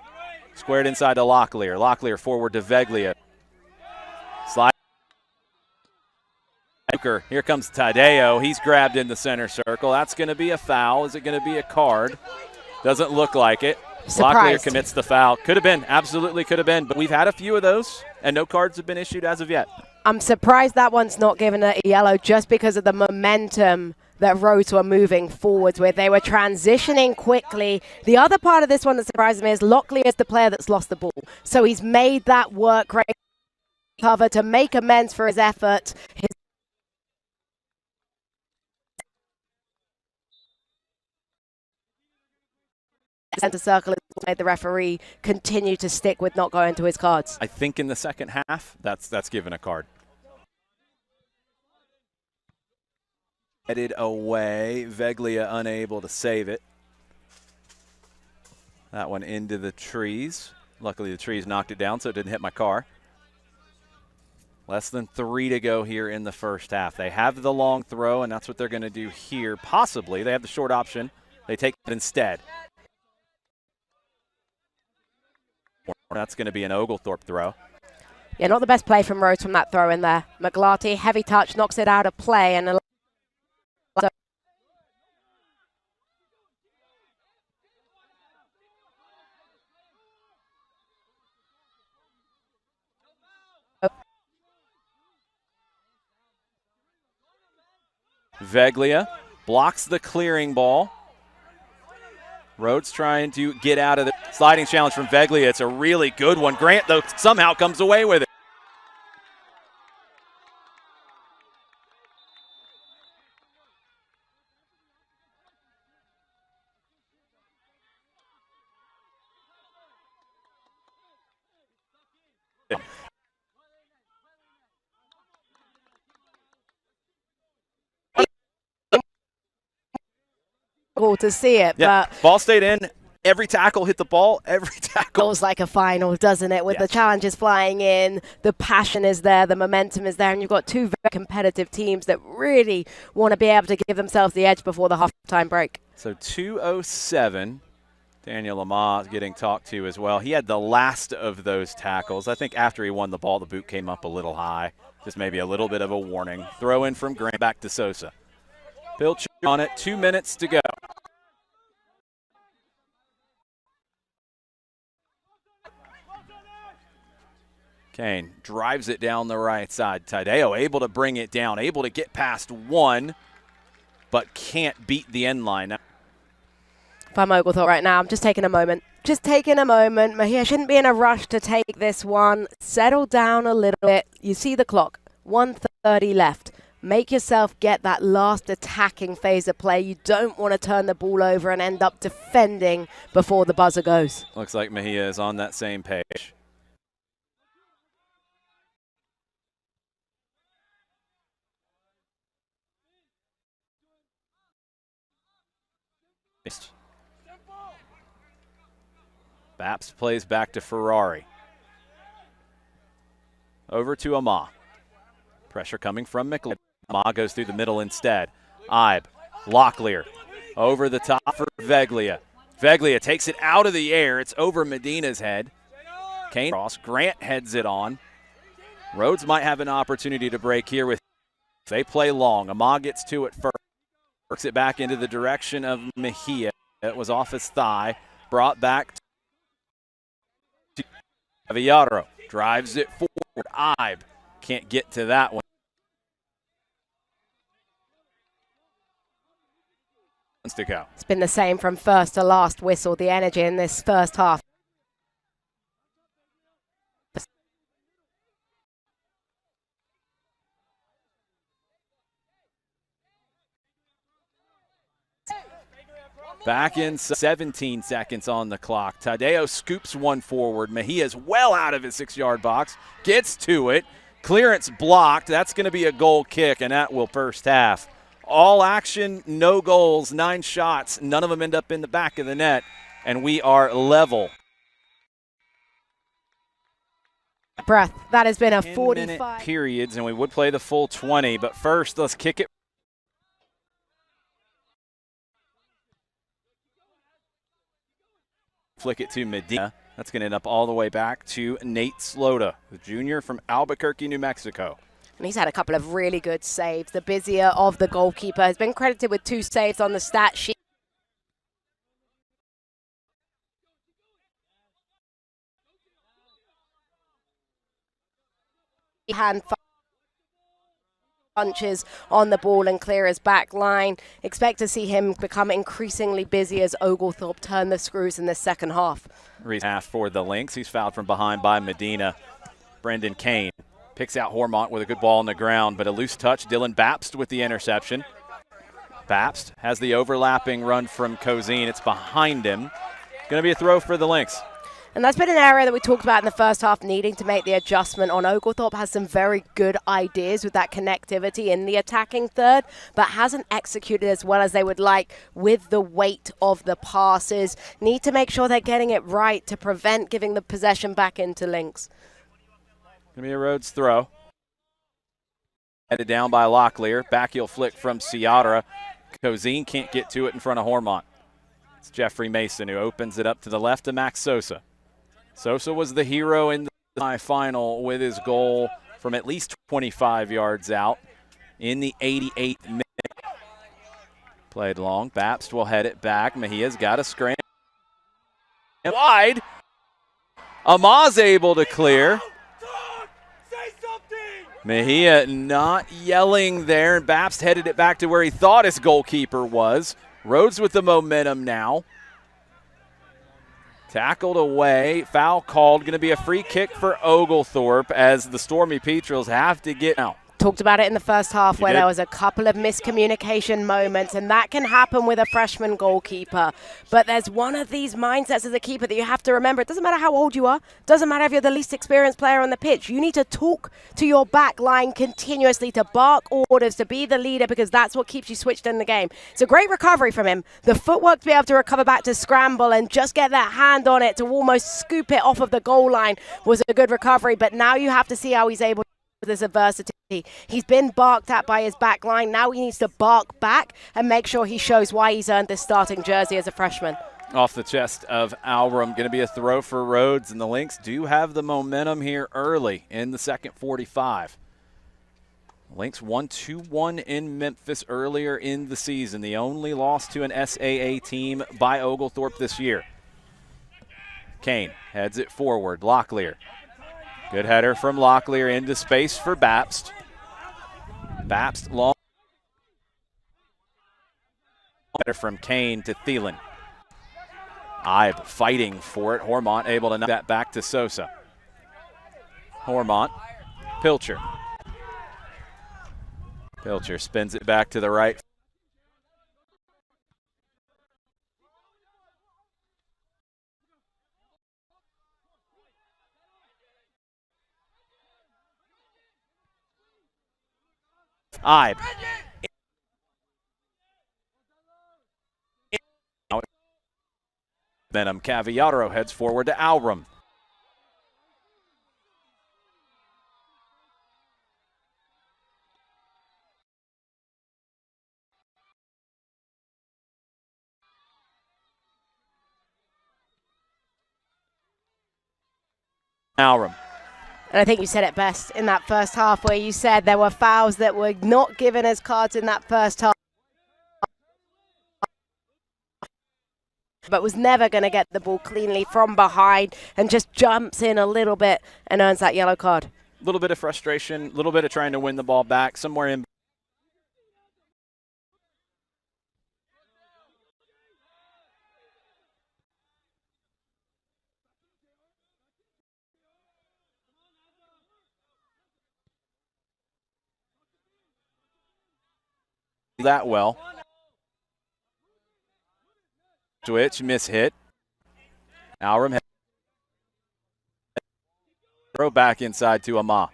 Squared inside to Locklear. Locklear forward to Veglia. Slide. Here comes Tadeo. He's grabbed in the center circle. That's going to be a foul. Is it going to be a card? Doesn't look like it. Locklear commits the foul. Could have been. Absolutely could have been. But we've had a few of those, and no cards have been issued as of yet. I'm surprised that one's not given a yellow, just because of the momentum that Rhodes were moving forwards with. They were transitioning quickly. The other part of this one that surprises me is Locklear is the player that's lost the ball. So he's made that work rate cover to make amends for his effort. Center circle has made the referee continue to stick with not going to his cards. I think in the second half, that's given a card. Headed away, Veglia unable to save it. That one into the trees. Luckily the trees knocked it down so it didn't hit my car. Less than 3 to go here in the first half. They have the long throw, and that's what they're going to do here. Possibly. They have the short option. They take it instead. That's going to be an Oglethorpe throw. Yeah, not the best play from Rhodes from that throw in there. McLarty, heavy touch, knocks it out of play. And Veglia blocks the clearing ball. Rhodes trying to get out of the sliding challenge from Veglia. It's a really good one. Grant, though, somehow comes away with it. to see it, yeah, but ball stayed in. Every tackle hit the ball. Every tackle. Feels like a final, doesn't it? With the challenges flying in, the passion is there, the momentum is there, and you've got two very competitive teams that really want to be able to give themselves the edge before the halftime break. So 2:07. Daniel Amah getting talked to as well. He had the last of those tackles. I think after he won the ball, the boot came up a little high. Just maybe a little bit of a warning. Throw in from Grant back to Sosa. Pilch on it. 2 minutes to go. Kane drives it down the right side. Tadeo able to bring it down, able to get past one, but can't beat the end line. If I'm Oglethorpe right now, I'm just taking a moment. Just taking a moment. Mahia shouldn't be in a rush to take this one. Settle down a little bit. You see the clock. 1:30 left. Make yourself get that last attacking phase of play. You don't want to turn the ball over and end up defending before the buzzer goes. Looks like Mejia is on that same page. Baps plays back to Ferrari. Over to Ama. Pressure coming from Mikkel. Ama goes through the middle instead. Ibe, Locklear, over the top for Veglia. Veglia takes it out of the air. It's over Medina's head. Kane cross. Grant heads it on. Rhodes might have an opportunity to break here with. They play long. Ama gets to it first. Works it back into the direction of Mejia. It was off his thigh. Brought back to Villaro. Drives it forward. Ibe can't get to that one. To go. It's been the same from first to last whistle, the energy in this first half. Back in 17 seconds on the clock. Tadeo scoops one forward. Mejia's well out of his 6-yard box. Gets to it. Clearance blocked. That's going to be a goal kick, and that will first half. All action, no goals, 9 shots. None of them end up in the back of the net, and we are level. Breath. That has been a 45 periods, and we would play the full 20. But first, let's kick it. Flick it to Medina. That's going to end up all the way back to Nate Slota, the junior from Albuquerque, New Mexico. And he's had a couple of really good saves. The busier of the goalkeeper has been credited with 2 saves on the stat sheet. Hand punches on the ball and clear his back line. Expect to see him become increasingly busy as Oglethorpe turn the screws in the second half. Half for the Lynx. He's fouled from behind by Medina. Brendan Kane picks out Hormont with a good ball on the ground, but a loose touch. Dylan Bapst with the interception. Bapst has the overlapping run from Cozine. It's behind him. Going to be a throw for the Lynx. And that's been an area that we talked about in the first half, needing to make the adjustment on. Oglethorpe has some very good ideas with that connectivity in the attacking third, but hasn't executed as well as they would like with the weight of the passes. Need to make sure they're getting it right to prevent giving the possession back into Lynx. Going to be a Rhodes throw. Headed down by Locklear. Backheel flick from Ciadra. Cozine can't get to it in front of Hormont. It's Jeffrey Mason who opens it up to the left to Max Sosa. Sosa was the hero in the semifinal with his goal from at least 25 yards out in the 88th minute. Played long. Bapst will head it back. Mejia's got a scram. Wide. Ama's able to clear. Mejia not yelling there, and Bapst headed it back to where he thought his goalkeeper was. Rhodes with the momentum now. Tackled away, foul called, going to be a free kick for Oglethorpe as the Stormy Petrels have to get out. Talked about it in the first half where there was a couple of miscommunication moments, and that can happen with a freshman goalkeeper. But there's one of these mindsets as a keeper that you have to remember. It doesn't matter how old you are. It doesn't matter if you're the least experienced player on the pitch. You need to talk to your back line continuously, to bark orders, to be the leader, because that's what keeps you switched in the game. It's a great recovery from him. The footwork to be able to recover back to scramble and just get that hand on it to almost scoop it off of the goal line was a good recovery. But now you have to see how he's able to do this adversity. He's been barked at by his back line. Now he needs to bark back and make sure he shows why he's earned this starting jersey as a freshman. Off the chest of Alrum, going to be a throw for Rhodes, and the Lynx do have the momentum here early in the second 45. Lynx won 2-1 in Memphis earlier in the season, the only loss to an SAA team by Oglethorpe this year. Kane heads it forward. Locklear. Good header from Locklear into space for Bapst. Bapst long. Header from Kane to Thielen. Ibe fighting for it. Hormont able to knock that back to Sosa. Hormont. Pilcher. Pilcher spins it back to the right. Ibe. Benham Caviaro heads forward to Alrum. Alrum. And I think you said it best in that first half where you said there were fouls that were not given as cards in that first half, but was never going to get the ball cleanly from behind and just jumps in a little bit and earns that yellow card. A little bit of frustration, a little bit of trying to win the ball back, somewhere in. That well. Switch, miss hit. Alrum throw back inside to Ama.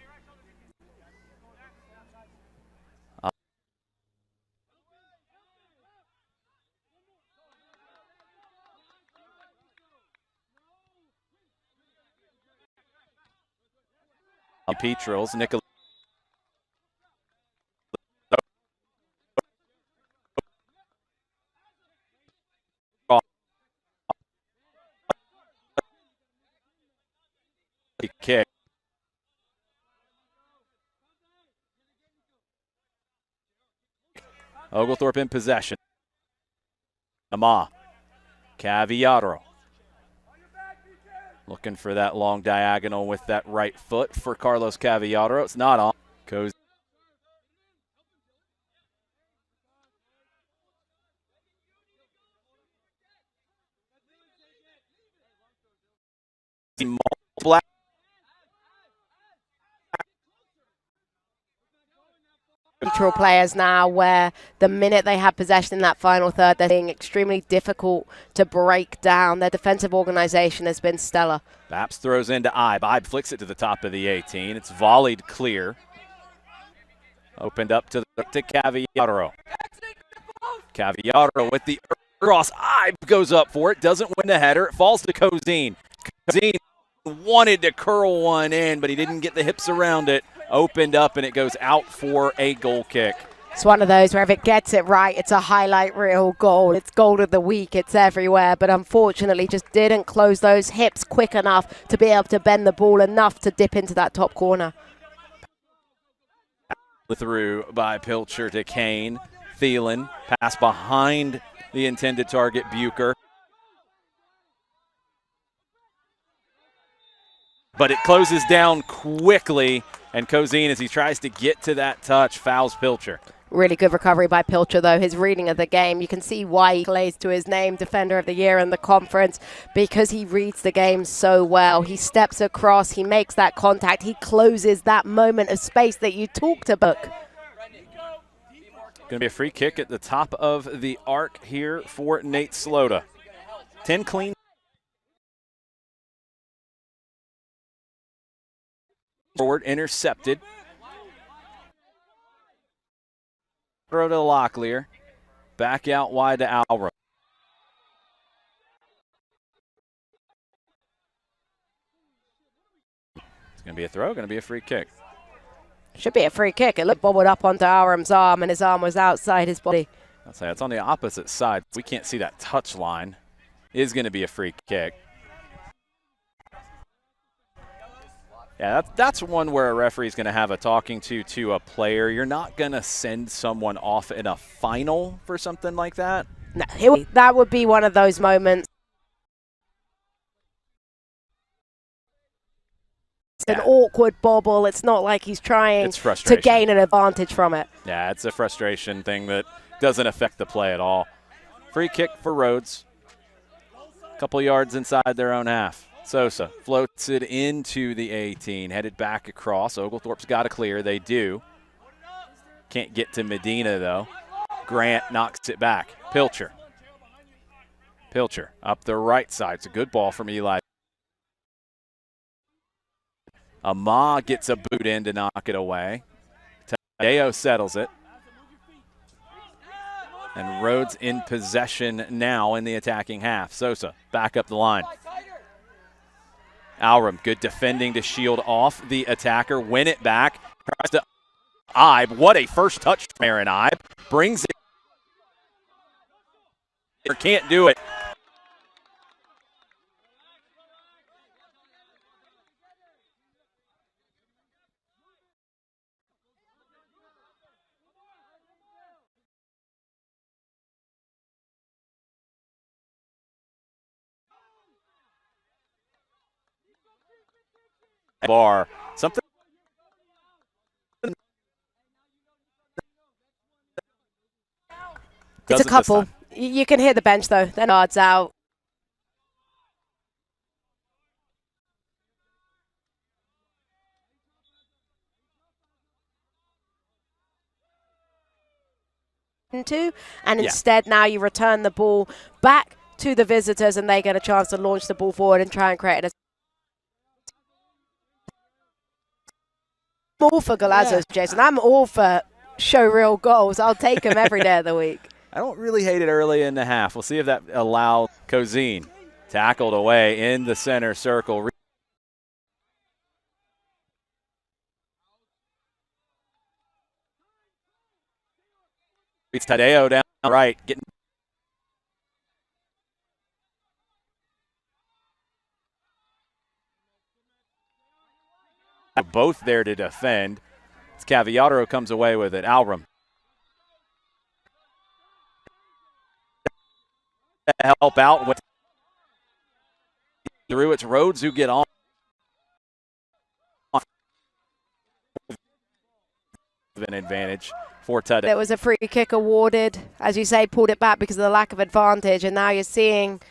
Petrels, Nicholas. Kick. Oglethorpe in possession. Ama. Caviaro. Looking for that long diagonal with that right foot for Carlos Caviaro. It's not on. Goes. Black. Neutral players now, where the minute they have possession in that final third, they're being extremely difficult to break down. Their defensive organization has been stellar. Baps throws into Ibe. Ibe flicks it to the top of the 18. It's volleyed clear. Opened up to Caviaro. Caviaro with the cross. Ibe goes up for it. Doesn't win the header. It falls to Cozine. Cozine wanted to curl one in, but he didn't get the hips around it. Opened up, and it goes out for a goal kick. It's one of those where if it gets it right, it's a highlight reel goal. It's goal of the week. It's everywhere. But unfortunately, just didn't close those hips quick enough to be able to bend the ball enough to dip into that top corner. Through by Pilcher to Kane. Thielen. Pass behind the intended target, Bucher. But it closes down quickly, and Cozine, as he tries to get to that touch, fouls Pilcher. Really good recovery by Pilcher, though. His reading of the game, you can see why he plays to his name, Defender of the Year in the conference, because he reads the game so well. He steps across, he makes that contact, he closes that moment of space that you talked about. Going to be a free kick at the top of the arc here for Nate Slota. 10 clean. Forward, intercepted. Throw to Locklear. Back out wide to Alrum. It's going to be a throw, going to be a free kick. Should be a free kick. It looked bobbled up onto Alrum's arm, and his arm was outside his body. I'll say it's on the opposite side. We can't see that touch line. It is going to be a free kick. Yeah, that's one where a referee is going to have a talking to a player. You're not going to send someone off in a final for something like that. No, that would be one of those moments. It's an awkward bobble. It's not like he's trying to gain an advantage from it. Yeah, it's a frustration thing that doesn't affect the play at all. Free kick for Rhodes. A couple yards inside their own half. Sosa floats it into the 18, headed back across. Oglethorpe's got to clear. They do. Can't get to Medina, though. Grant knocks it back. Pilcher up the right side. It's a good ball from Eli. Ama gets a boot in to knock it away. Tadeo settles it. And Rhodes in possession now in the attacking half. Sosa back up the line. Alram, good defending to shield off the attacker. Win it back. Tries to Ibe. What a first touch from Aaron Ibe. Brings it. Can't do it. Bar. Something. It's a couple. You can hear the bench, though. Then odds out. And instead now you return the ball back to the visitors and they get a chance to launch the ball forward and try and create a I'm all for golazos, Jason. I'm all for show real goals. I'll take them every day of the week. I don't really hate it early in the half. We'll see if that allows Cozine. Tackled away in the center circle. It's Tadeo down right. Getting both there to defend. It's Caviataro comes away with it. Alram. Help out with through. It's Rhodes who get on. An advantage for Tadeo. There was a free kick awarded, as you say, pulled it back because of the lack of advantage, and now you're seeing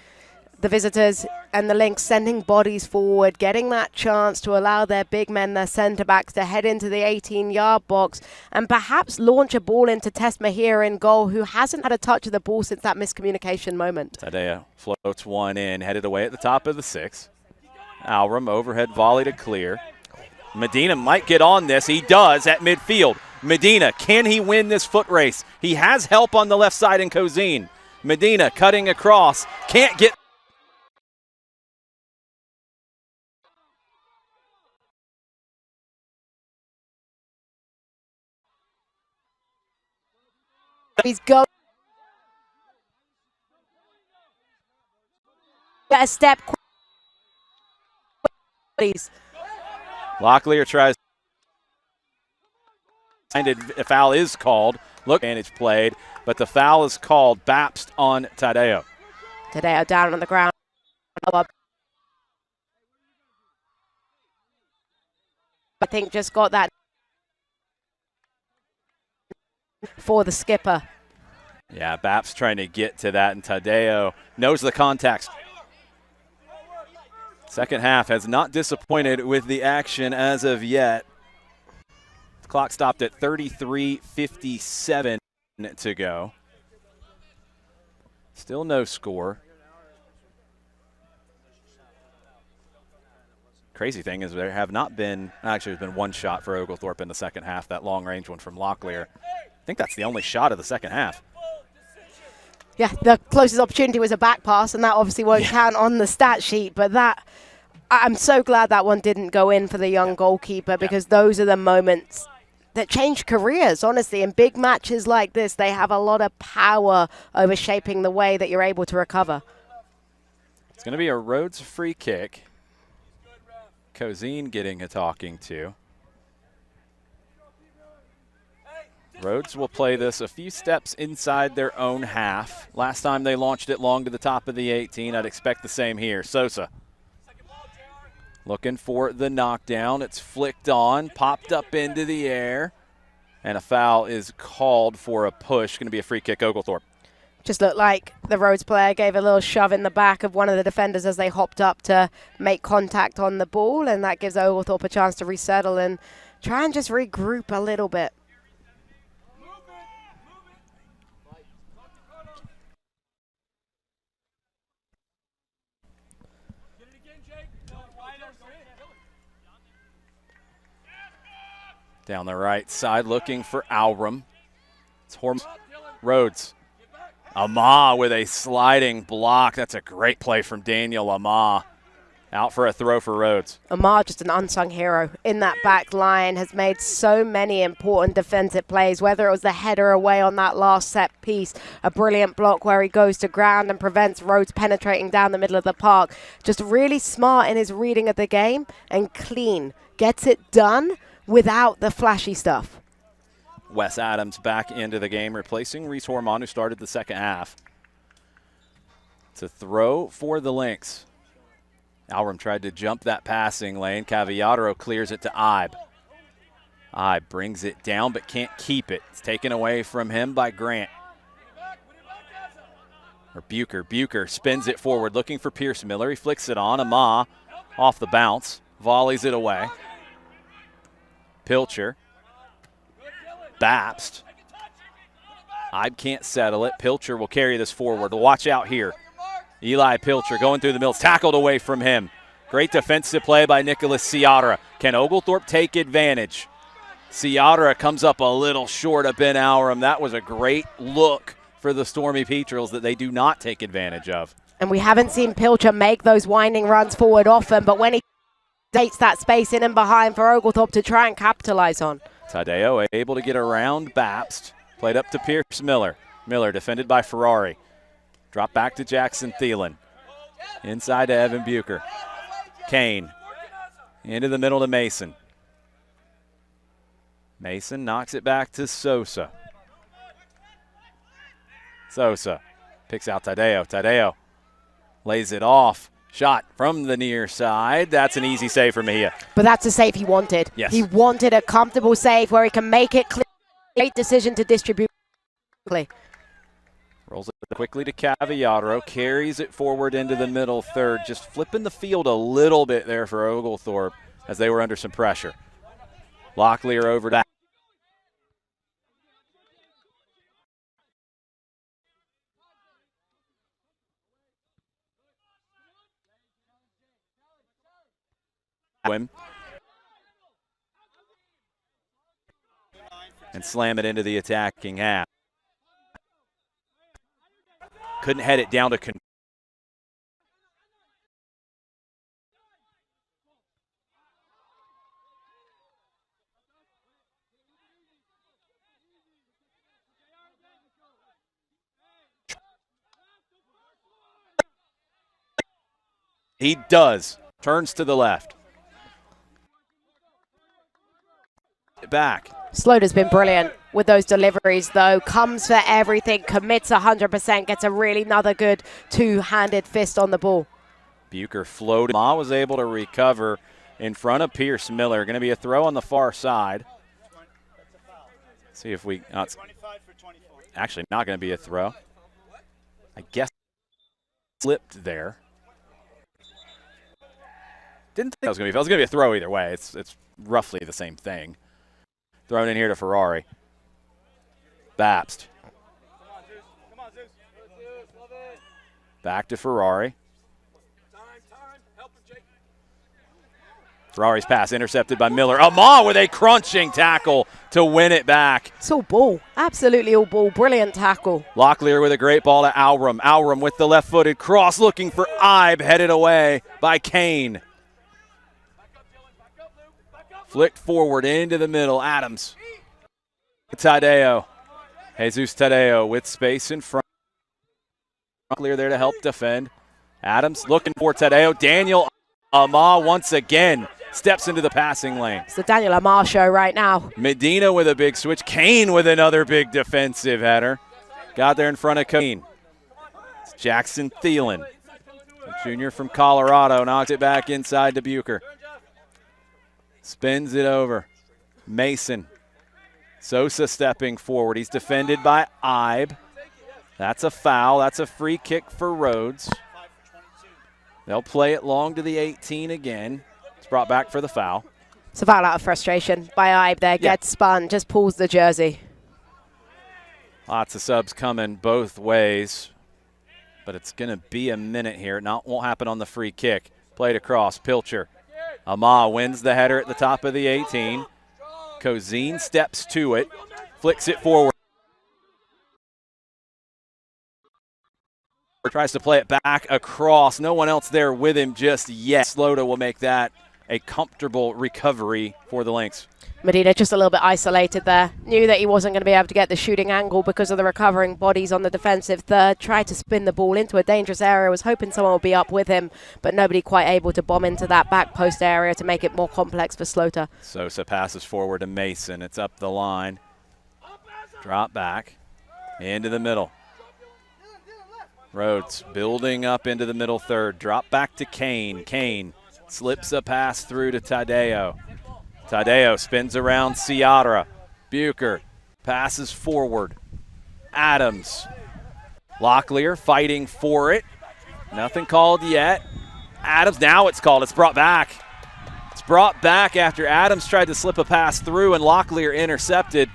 the visitors and the Lynx sending bodies forward, getting that chance to allow their big men, their centre-backs, to head into the 18-yard box and perhaps launch a ball into Tess Mahir in goal, who hasn't had a touch of the ball since that miscommunication moment. Tadeo floats one in, headed away at the top of the 6. Alram, overhead volley to clear. Medina might get on this. He does at midfield. Medina, can he win this foot race? He has help on the left side in Cozine. Medina cutting across. Can't get. He's going. Get a step. Please. Locklear tries. A foul is called. Look, advantage played, but the foul is called. Bapst on Tadeo. Tadeo down on the ground. I think just got that for the skipper. Yeah, Bapst trying to get to that, and Tadeo knows the context. Second half has not disappointed with the action as of yet. The clock stopped at 33:57 to go. Still no score. Crazy thing is there have not been, actually there's been one shot for Oglethorpe in the second half, that long range one from Locklear. I think that's the only shot of the second half. Yeah, the closest opportunity was a back pass, and that obviously won't count on the stat sheet, but that, I'm so glad that one didn't go in for the young goalkeeper, because those are the moments that change careers, honestly. In big matches like this, they have a lot of power over shaping the way that you're able to recover. It's going to be a Rhodes free kick. Cozine getting a talking to. Rhodes will play this a few steps inside their own half. Last time they launched it long to the top of the 18. I'd expect the same here. Sosa looking for the knockdown. It's flicked on, popped up into the air, and a foul is called for a push. Going to be a free kick, Oglethorpe. Just looked like the Rhodes player gave a little shove in the back of one of the defenders as they hopped up to make contact on the ball, and that gives Oglethorpe a chance to resettle and try and just regroup a little bit. Down the right side looking for Alrum. It's Rhodes. Amah with a sliding block. That's a great play from Daniel Amah. Out for a throw for Rhodes. Amah, just an unsung hero in that back line, has made so many important defensive plays, whether it was the header away on that last set piece, a brilliant block where he goes to ground and prevents Rhodes penetrating down the middle of the park. Just really smart in his reading of the game and clean. Gets it done without the flashy stuff. Wes Adams back into the game, replacing Reese Hormon, who started the second half. To throw for the Lynx. Alrum tried to jump that passing lane. Cavallaro clears it to Ibe. Ibe brings it down but can't keep it. It's taken away from him by Grant. Or Bucher. Bucher spins it forward, looking for Pierce Miller. He flicks it on. Amah off the bounce. Volleys it away. Pilcher. Babst. Ibe can't settle it. Pilcher will carry this forward. Watch out here. Eli Pilcher going through the middle, tackled away from him. Great defensive play by Nicholas Ciadra. Can Oglethorpe take advantage? Ciadra comes up a little short of Ben Alrum. That was a great look for the Stormy Petrels that they do not take advantage of. And we haven't seen Pilcher make those winding runs forward often, but when he takes that space in and behind for Oglethorpe to try and capitalize on. Tadeo able to get around Babst. Played up to Pierce Miller. Miller defended by Ferrari. Drop back to Jackson Thielen. Inside to Evan Bucher. Kane. Into the middle to Mason. Mason knocks it back to Sosa. Sosa picks out Tadeo. Tadeo lays it off. Shot from the near side. That's an easy save for Mejia. But that's a save he wanted. Yes. He wanted a comfortable save where he can make it clear. Great decision to distribute quickly. Rolls it quickly to Cavallaro, carries it forward into the middle third, just flipping the field a little bit there for Oglethorpe as they were under some pressure. Locklear over to him and slam it into the attacking half. Couldn't head it down to he does. Turns to the left. Back. Slaughter's been brilliant with those deliveries, though. Comes for everything, commits 100%, gets a really another good two-handed fist on the ball. Bucher floated. Ma was able to recover in front of Pierce Miller. Going to be a throw on the far side. See if we. It's actually not going to be a throw. I guess slipped there. Didn't think that was going to be. It was going to be a throw either way. It's roughly the same thing. Thrown in here to Ferrari. Babst. Back to Ferrari. Ferrari's pass intercepted by Miller. Amah with a crunching tackle to win it back. It's all ball. Absolutely all ball. Brilliant tackle. Locklear with a great ball to Alrum. Alrum with the left-footed cross looking for Ibe, headed away by Kane. Flicked forward into the middle. Adams. Tadeo. Jesus Tadeo with space in front. Clear there to help defend. Adams looking for Tadeo. Daniel Amah once again steps into the passing lane. It's the Daniel Amah show right now. Medina with a big switch. Kane with another big defensive header. Got there in front of Kane. It's Jackson Thielen. The junior from Colorado knocks it back inside to Bucher. Spins it over. Mason. Sosa stepping forward. He's defended by Ibe. That's a foul. That's a free kick for Rhodes. They'll play it long to the 18 again. It's brought back for the foul. It's a foul out of frustration by Ibe there. Gets spun, just pulls the jersey. Lots of subs coming both ways. But it's going to be a minute here. Won't happen on the free kick. Played across. Pilcher. Amah wins the header at the top of the 18. Cozine steps to it, flicks it forward. Tries to play it back across. No one else there with him just yet. Slota will make that a comfortable recovery for the Lynx. Medina just a little bit isolated there. Knew that he wasn't going to be able to get the shooting angle because of the recovering bodies on the defensive third. Tried to spin the ball into a dangerous area. Was hoping someone would be up with him, but nobody quite able to bomb into that back post area to make it more complex for Slota. Sosa passes forward to Mason. It's up the line. Drop back into the middle. Rhodes building up into the middle third. Drop back to Kane. Kane slips a pass through to Tadeo. Tadeo spins around Ciara. Bucher passes forward. Adams. Locklear fighting for it. Nothing called yet. Adams, now it's called. It's brought back. It's brought back after Adams tried to slip a pass through and Locklear intercepted.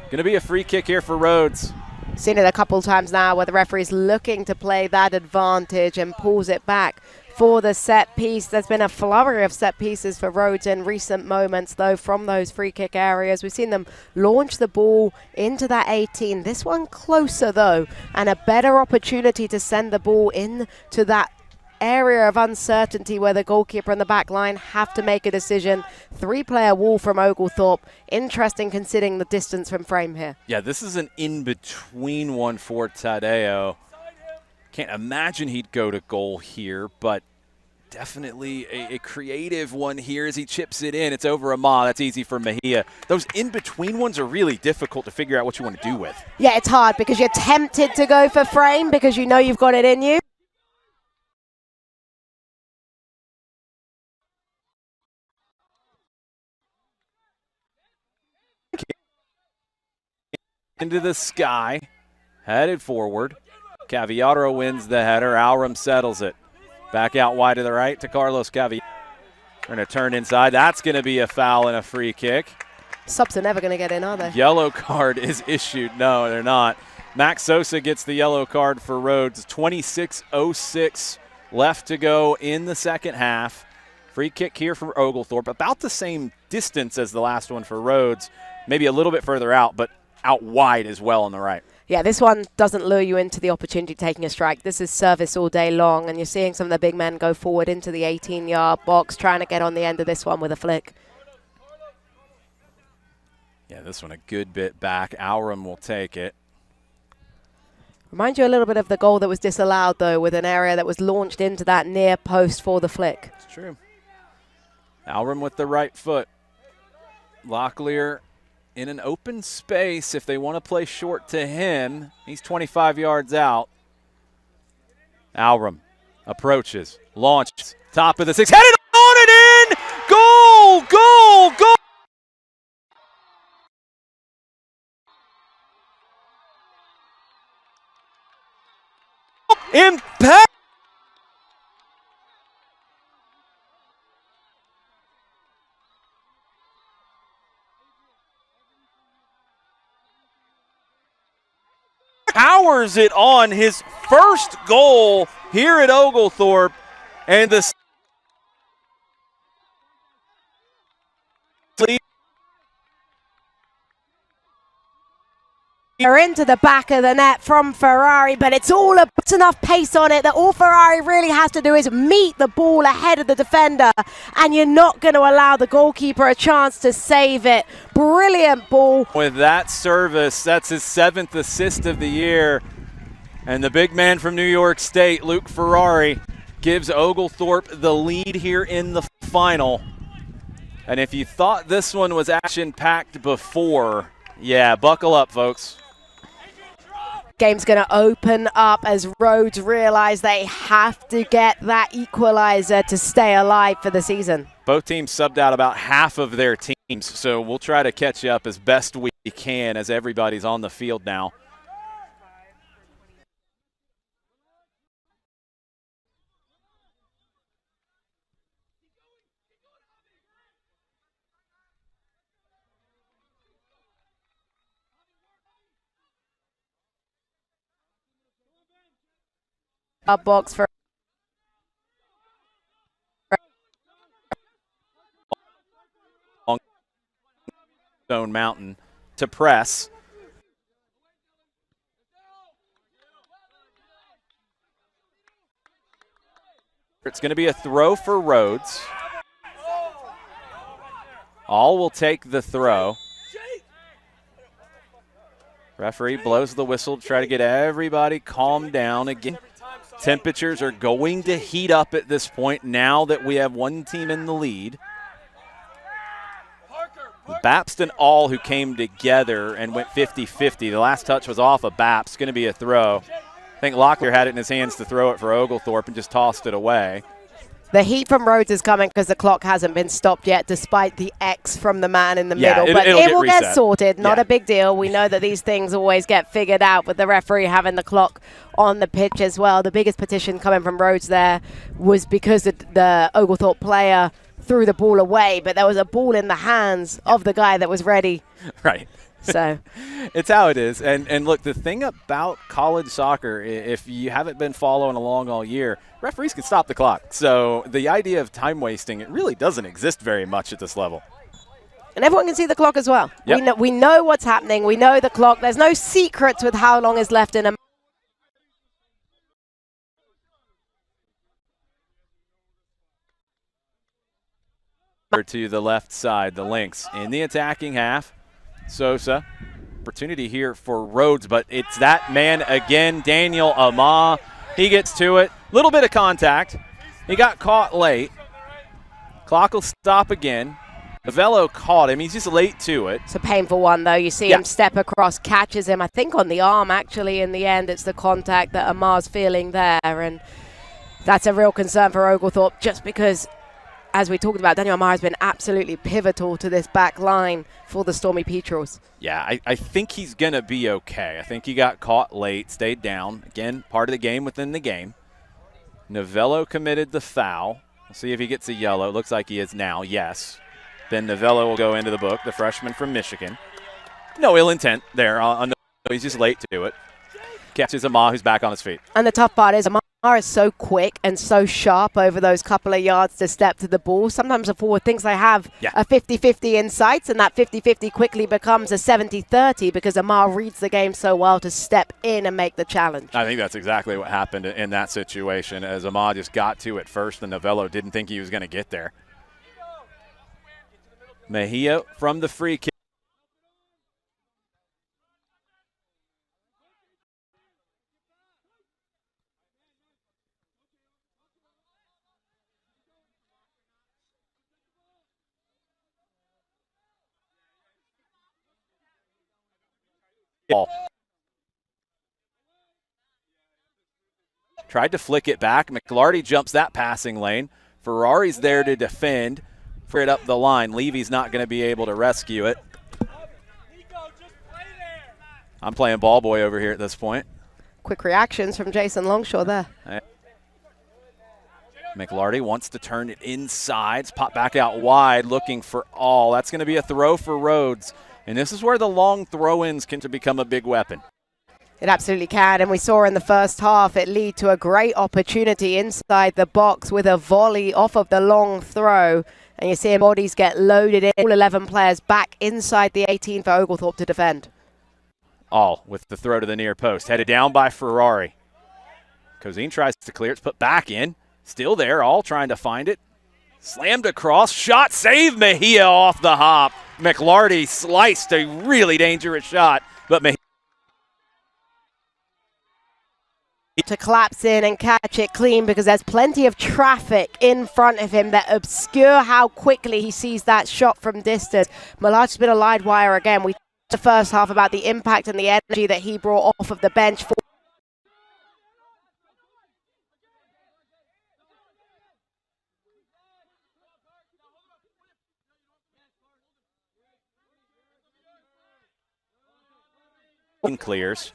Going to be a free kick here for Rhodes. Seen it a couple times now where the referee's looking to play that advantage and pulls it back for the set piece. There's been a flurry of set pieces for Rhodes in recent moments, though, from those free kick areas. We've seen them launch the ball into that 18. This one closer, though, and a better opportunity to send the ball into that area of uncertainty where the goalkeeper and the back line have to make a decision. 3-player wall from Oglethorpe. Interesting considering the distance from frame here. Yeah, this is an in-between one for Tadeo. Can't imagine he'd go to goal here, but definitely a creative one here as he chips it in. It's over Ahmad. That's easy for Mejia. Those in-between ones are really difficult to figure out what you want to do with. Yeah, it's hard because you're tempted to go for frame because you know you've got it in you. Into the sky, headed forward. Caviaro wins the header. Alram settles it. Back out wide to the right to Carlos Caviaro. Going to turn inside. That's going to be a foul and a free kick. Subs are never going to get in, are they? Yellow card is issued. No, they're not. Max Sosa gets the yellow card for Rhodes. 26:06 left to go in the second half. Free kick here for Oglethorpe. About the same distance as the last one for Rhodes. Maybe a little bit further out, but out wide as well on the right. Yeah, this one doesn't lure you into the opportunity of taking a strike. This is service all day long, and you're seeing some of the big men go forward into the 18-yard box, trying to get on the end of this one with a flick. Yeah, this one a good bit back. Alram will take it. Remind you a little bit of the goal that was disallowed, though, with an area that was launched into that near post for the flick. It's true. Alram with the right foot. Locklear in an open space if they want to play short to him. He's 25 yards out. Alram approaches, launches, top of the 6, headed on and in! Goal! Goal! Goal! Impact! Powers it on his first goal here at Oglethorpe, and the Are into the back of the net from Ferrari, but it's all about enough pace on it that all Ferrari really has to do is meet the ball ahead of the defender, and you're not going to allow the goalkeeper a chance to save it. Brilliant ball. With that service, that's his 7th assist of the year, and the big man from New York State, Luke Ferrari, gives Oglethorpe the lead here in the final. And if you thought this one was action-packed before, yeah, buckle up, folks. Game's going to open up as Rhodes realize they have to get that equalizer to stay alive for the season. Both teams subbed out about half of their teams, so we'll try to catch up as best we can as everybody's on the field now. Box for Stone Mountain to press. It's going to be a throw for Rhodes. All will take the throw. Referee blows the whistle to try to get everybody calmed down again. Temperatures are going to heat up at this point now that we have one team in the lead. Bapst and All, who came together and went 50-50. The last touch was off of Bapst. Going to be a throw. I think Locklear had it in his hands to throw it for Oglethorpe and just tossed it away. The heat from Rhodes is coming because the clock hasn't been stopped yet, despite the X from the man in the middle. But it will get sorted. Not a big deal. We know that these things always get figured out with the referee having the clock on the pitch as well. The biggest petition coming from Rhodes there was because the Oglethorpe player threw the ball away, but there was a ball in the hands of the guy that was ready. Right. So it's how it is. And look, the thing about college soccer, if you haven't been following along all year, referees can stop the clock. So the idea of time wasting, it really doesn't exist very much at this level. And everyone can see the clock as well. Yep. We know what's happening. We know the clock. There's no secrets with how long is left in a to the left side, the Lynx in the attacking half. Sosa, opportunity here for Rhodes, but it's that man again, Daniel Amah. He gets to it. Little bit of contact. He got caught late. Clock will stop again. Novello caught him. He's just late to it. It's a painful one, though. You see him step across, catches him, I think on the arm, actually, in the end. It's the contact that Amah's feeling there, and that's a real concern for Oglethorpe, just because, as we talked about, Daniel Amah has been absolutely pivotal to this back line for the Stormy Petrels. Yeah, I think he's going to be okay. I think he got caught late, stayed down. Again, part of the game within the game. Novello committed the foul. We'll see if he gets a yellow. Looks like he is now, yes. Then Novello will go into the book, the freshman from Michigan. No ill intent there. He's just late to it. Catches Amah, who's back on his feet. And the tough part is Amah is so quick and so sharp over those couple of yards to step to the ball. Sometimes a forward thinks they have a 50-50 in sights, and that 50-50 quickly becomes a 70-30 because Amah reads the game so well to step in and make the challenge. I think that's exactly what happened in that situation, as Amah just got to it first, and Novello didn't think he was going to get there. Mejia from the free kick. Tried to flick it back. McLarty jumps that passing lane. Ferrari's there to defend. For it up the line. Levy's not going to be able to rescue it. I'm playing ball boy over here at this point. Quick reactions from Jason Longshaw there. McLarty wants to turn it inside. Pop back out wide looking for All. That's going to be a throw for Rhodes. And this is where the long throw-ins can become a big weapon. It absolutely can, and we saw in the first half it lead to a great opportunity inside the box with a volley off of the long throw. And you see bodies get loaded in. All 11 players back inside the 18 for Oglethorpe to defend. All with the throw to the near post. Headed down by Ferrari. Cozine tries to clear. It's put back in. Still there. All trying to find it. Slammed across. Shot. Save Mejia off the hop. McLarty sliced a really dangerous shot. But Mejia to collapse in and catch it clean because there's plenty of traffic in front of him that obscure how quickly he sees that shot from distance. Malachi's been a live wire again. We talked the first half about the impact and the energy that he brought off of the bench. Clears.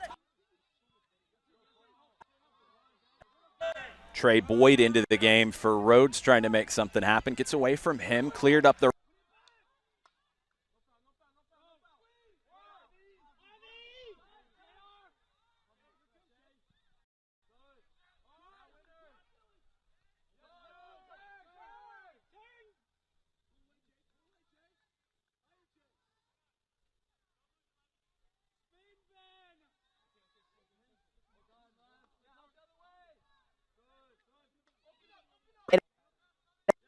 Trey Boyd into the game for Rhodes, trying to make something happen. Gets away from him, cleared up the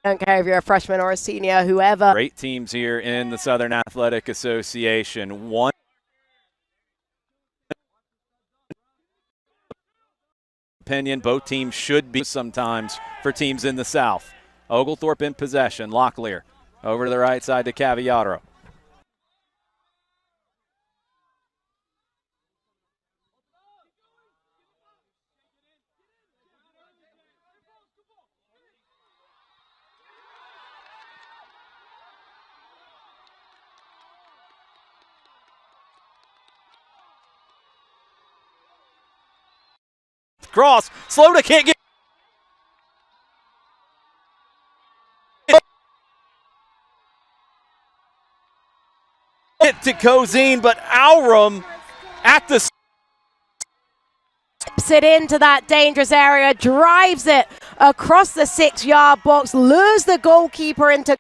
don't care if you're a freshman or a senior, whoever. Great teams here in the Southern Athletic Association. One opinion, both teams should be sometimes for teams in the South. Oglethorpe in possession. Locklear over to the right side to Cavallaro. Cross, Slota can't get it to Cozine, but Aurum at the Steps it into that dangerous area, drives it across the 6-yard box, lures the goalkeeper into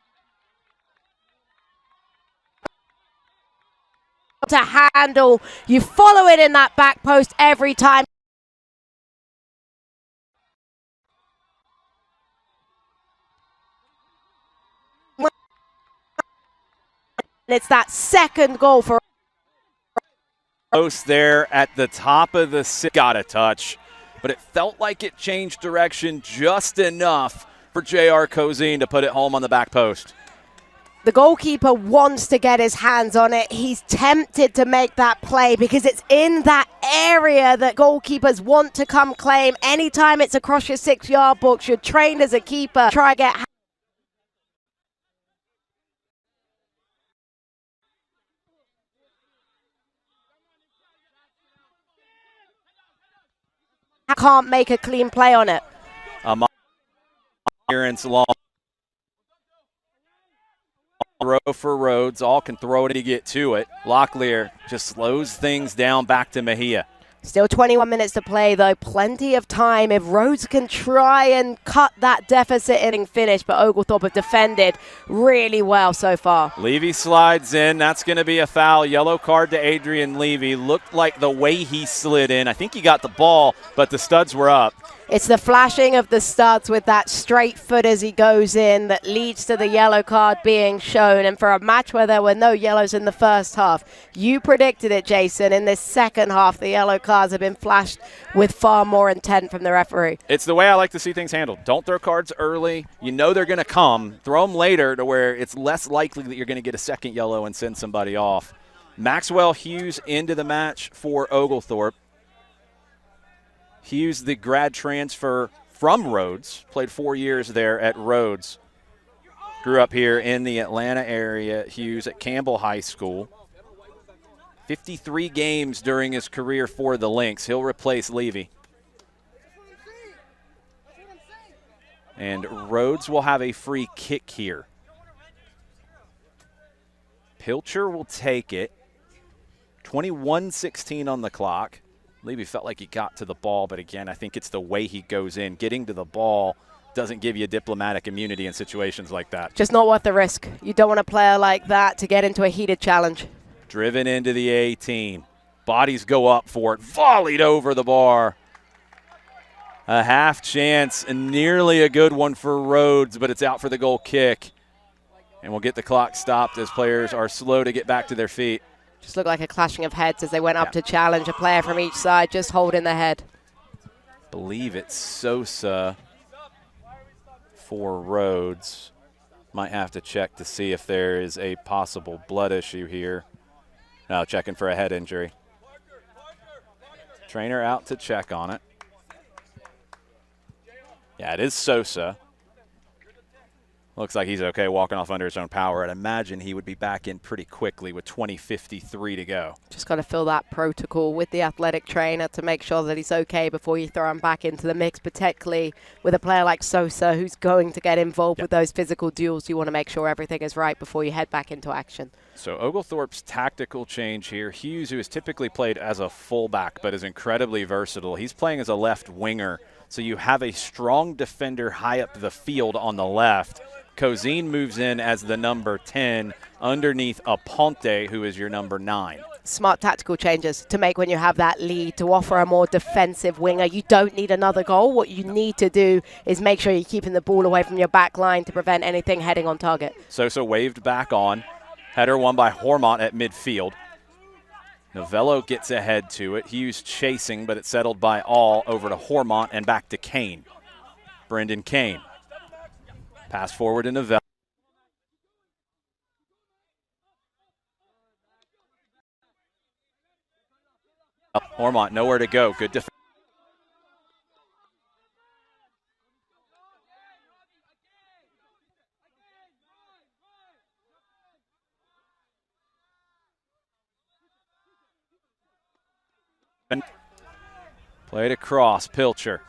to handle. You follow it in that back post every time. It's that second goal for post there at the top of the six. Got a touch, but it felt like it changed direction just enough for J.R. Cozine to put it home on the back post. the goalkeeper wants to get his hands on it. He's tempted to make that play because it's in that area that goalkeepers want to come claim. Anytime it's across your 6-yard box, you're trained as a keeper. Try to get can't make a clean play on it. Clearance long. Row for Rhodes. All can throw it to get to it. Locklear just slows things down back to Mejia. Still 21 minutes to play, though. Plenty of time if Rhodes can try and cut that deficit inning finish, but Oglethorpe have defended really well so far. Levy slides in. That's going to be a foul. Yellow card to Adrian Levy. Looked like the way he slid in. I think he got the ball, but the studs were up. It's the flashing of the studs with that straight foot as he goes in that leads to the yellow card being shown. And for a match where there were no yellows in the first half, you predicted it, Jason. In this second half, the yellow cards have been flashed with far more intent from the referee. It's the way I like to see things handled. Don't throw cards early. You know they're going to come. Throw them later to where it's less likely that you're going to get a second yellow and send somebody off. Maxwell Hughes into the match for Oglethorpe. Hughes, the grad transfer from Rhodes, played 4 years there at Rhodes. Grew up here in the Atlanta area. Hughes at Campbell High School. 53 games during his career for the Lynx. He'll replace Levy. And Rhodes will have a free kick here. Pilcher will take it. 21-16 on the clock. Levy felt like he got to the ball, but again, I think it's the way he goes in. Getting to the ball doesn't give you diplomatic immunity in situations like that. Just not worth the risk. You don't want a player like that to get into a heated challenge. Driven into the 18. Bodies go up for it. Volleyed over the bar. A half chance and nearly a good one for Rhodes, but it's out for the goal kick. And we'll get the clock stopped as players are slow to get back to their feet. Just looked like a clashing of heads as they went up to challenge a player from each side, just holding the head. Believe it's Sosa for Rhodes. Might have to check to see if there is a possible blood issue here. No, checking for a head injury. Trainer out to check on it. Yeah, it is Sosa. Looks like he's okay walking off under his own power. I'd imagine he would be back in pretty quickly with 20:53 to go. Just got to fill that protocol with the athletic trainer to make sure that he's okay before you throw him back into the mix, particularly with a player like Sosa who's going to get involved with those physical duels. You want to make sure everything is right before you head back into action. So Oglethorpe's tactical change here. Hughes, who has typically played as a fullback but is incredibly versatile, he's playing as a left winger. So you have a strong defender high up the field on the left. Cozine moves in as the number 10 underneath Aponte, who is your number 9. smart tactical changes to make when you have that lead, to offer a more defensive winger. You don't need another goal. What you need to do is make sure you're keeping the ball away from your back line to prevent anything heading on target. Sosa waved back on. Header won by Hormont at midfield. Novello gets ahead to it. Hughes chasing, but it's settled by All over to Hormont and back to Kane. Brendan Kane. Pass forward to Novello. Hormont nowhere to go. Good defense. Played across, Pilcher.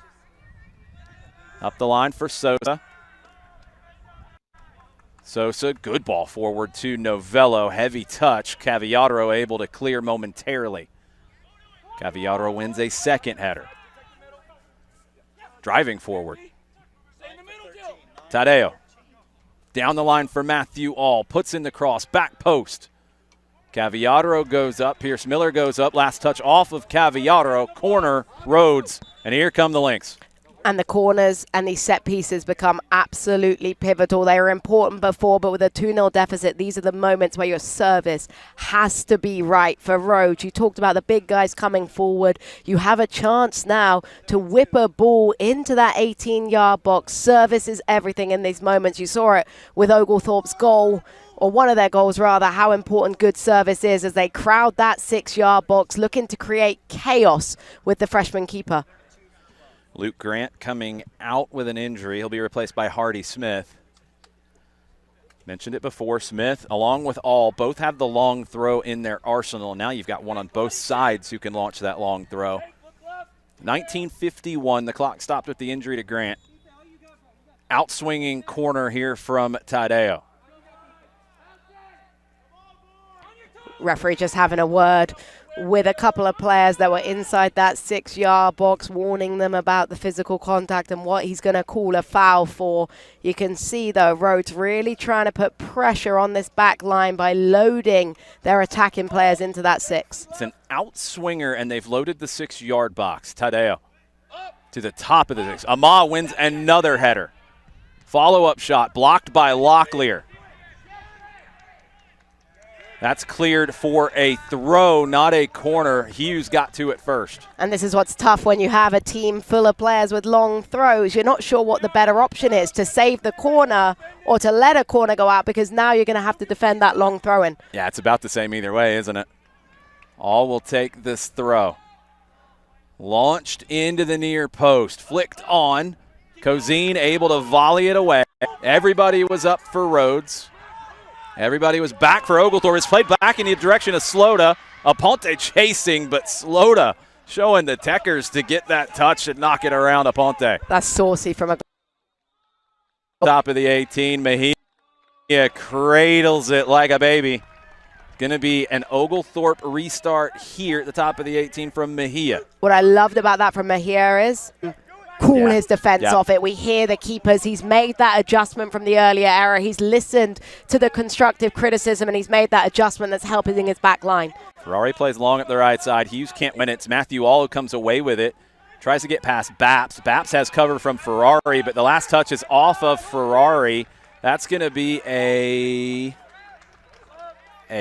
Up the line for Sosa. Sosa, good ball forward to Novello. Heavy touch. Cavallaro able to clear momentarily. Cavallaro wins a second header. Driving forward. Tadeo. Down the line for Matthew All. Puts in the cross. Back post. Cavallaro goes up. Pierce Miller goes up. Last touch off of Cavallaro. Corner, Rhodes. And here come the Lynx. And the corners and these set pieces become absolutely pivotal. They were important before, but with a 2-0 deficit, these are the moments where your service has to be right for Rhodes. You talked about the big guys coming forward. You have a chance now to whip a ball into that 18-yard box. Service is everything in these moments. You saw it with Oglethorpe's goal, or one of their goals rather, how important good service is as they crowd that 6-yard box, looking to create chaos with the freshman keeper. Luke Grant coming out with an injury. He'll be replaced by Hardy Smith. Mentioned it before. Smith, along with All, both have the long throw in their arsenal. Now you've got one on both sides who can launch that long throw. 19:51, the clock stopped with the injury to Grant. Outswinging corner here from Tadeo. Referee just having a word with a couple of players that were inside that 6-yard box, warning them about the physical contact and what he's going to call a foul for. You can see, though, Rhodes really trying to put pressure on this back line by loading their attacking players into that 6. It's an outswinger, and they've loaded the 6-yard box. Tadeo to the top of the 6. Ama wins another header. Follow-up shot blocked by Locklear. That's cleared for a throw, not a corner. Hughes got to it first. And this is what's tough when you have a team full of players with long throws. You're not sure what the better option is, to save the corner or to let a corner go out, because now you're going to have to defend that long throw-in. Yeah, it's about the same either way, isn't it? All will take this throw. Launched into the near post. Flicked on. Cozine able to volley it away. Everybody was up for Rhodes. Everybody was back for Oglethorpe. It's played back in the direction of Slota. Aponte chasing, but Slota showing the Techers to get that touch and knock it around Aponte. That's saucy from a top of the 18. Mejia cradles it like a baby. Going to be an Oglethorpe restart here at the top of the 18 from Mejia. What I loved about that from Mejia is his defense off it. We hear the keepers. He's made that adjustment from the earlier error. He's listened to the constructive criticism, and he's made that adjustment that's helping his back line. Ferrari plays long at the right side. Hughes can't win it. It's Matthew All who comes away with it. Tries to get past Baps. Baps has cover from Ferrari, but the last touch is off of Ferrari. That's going to be a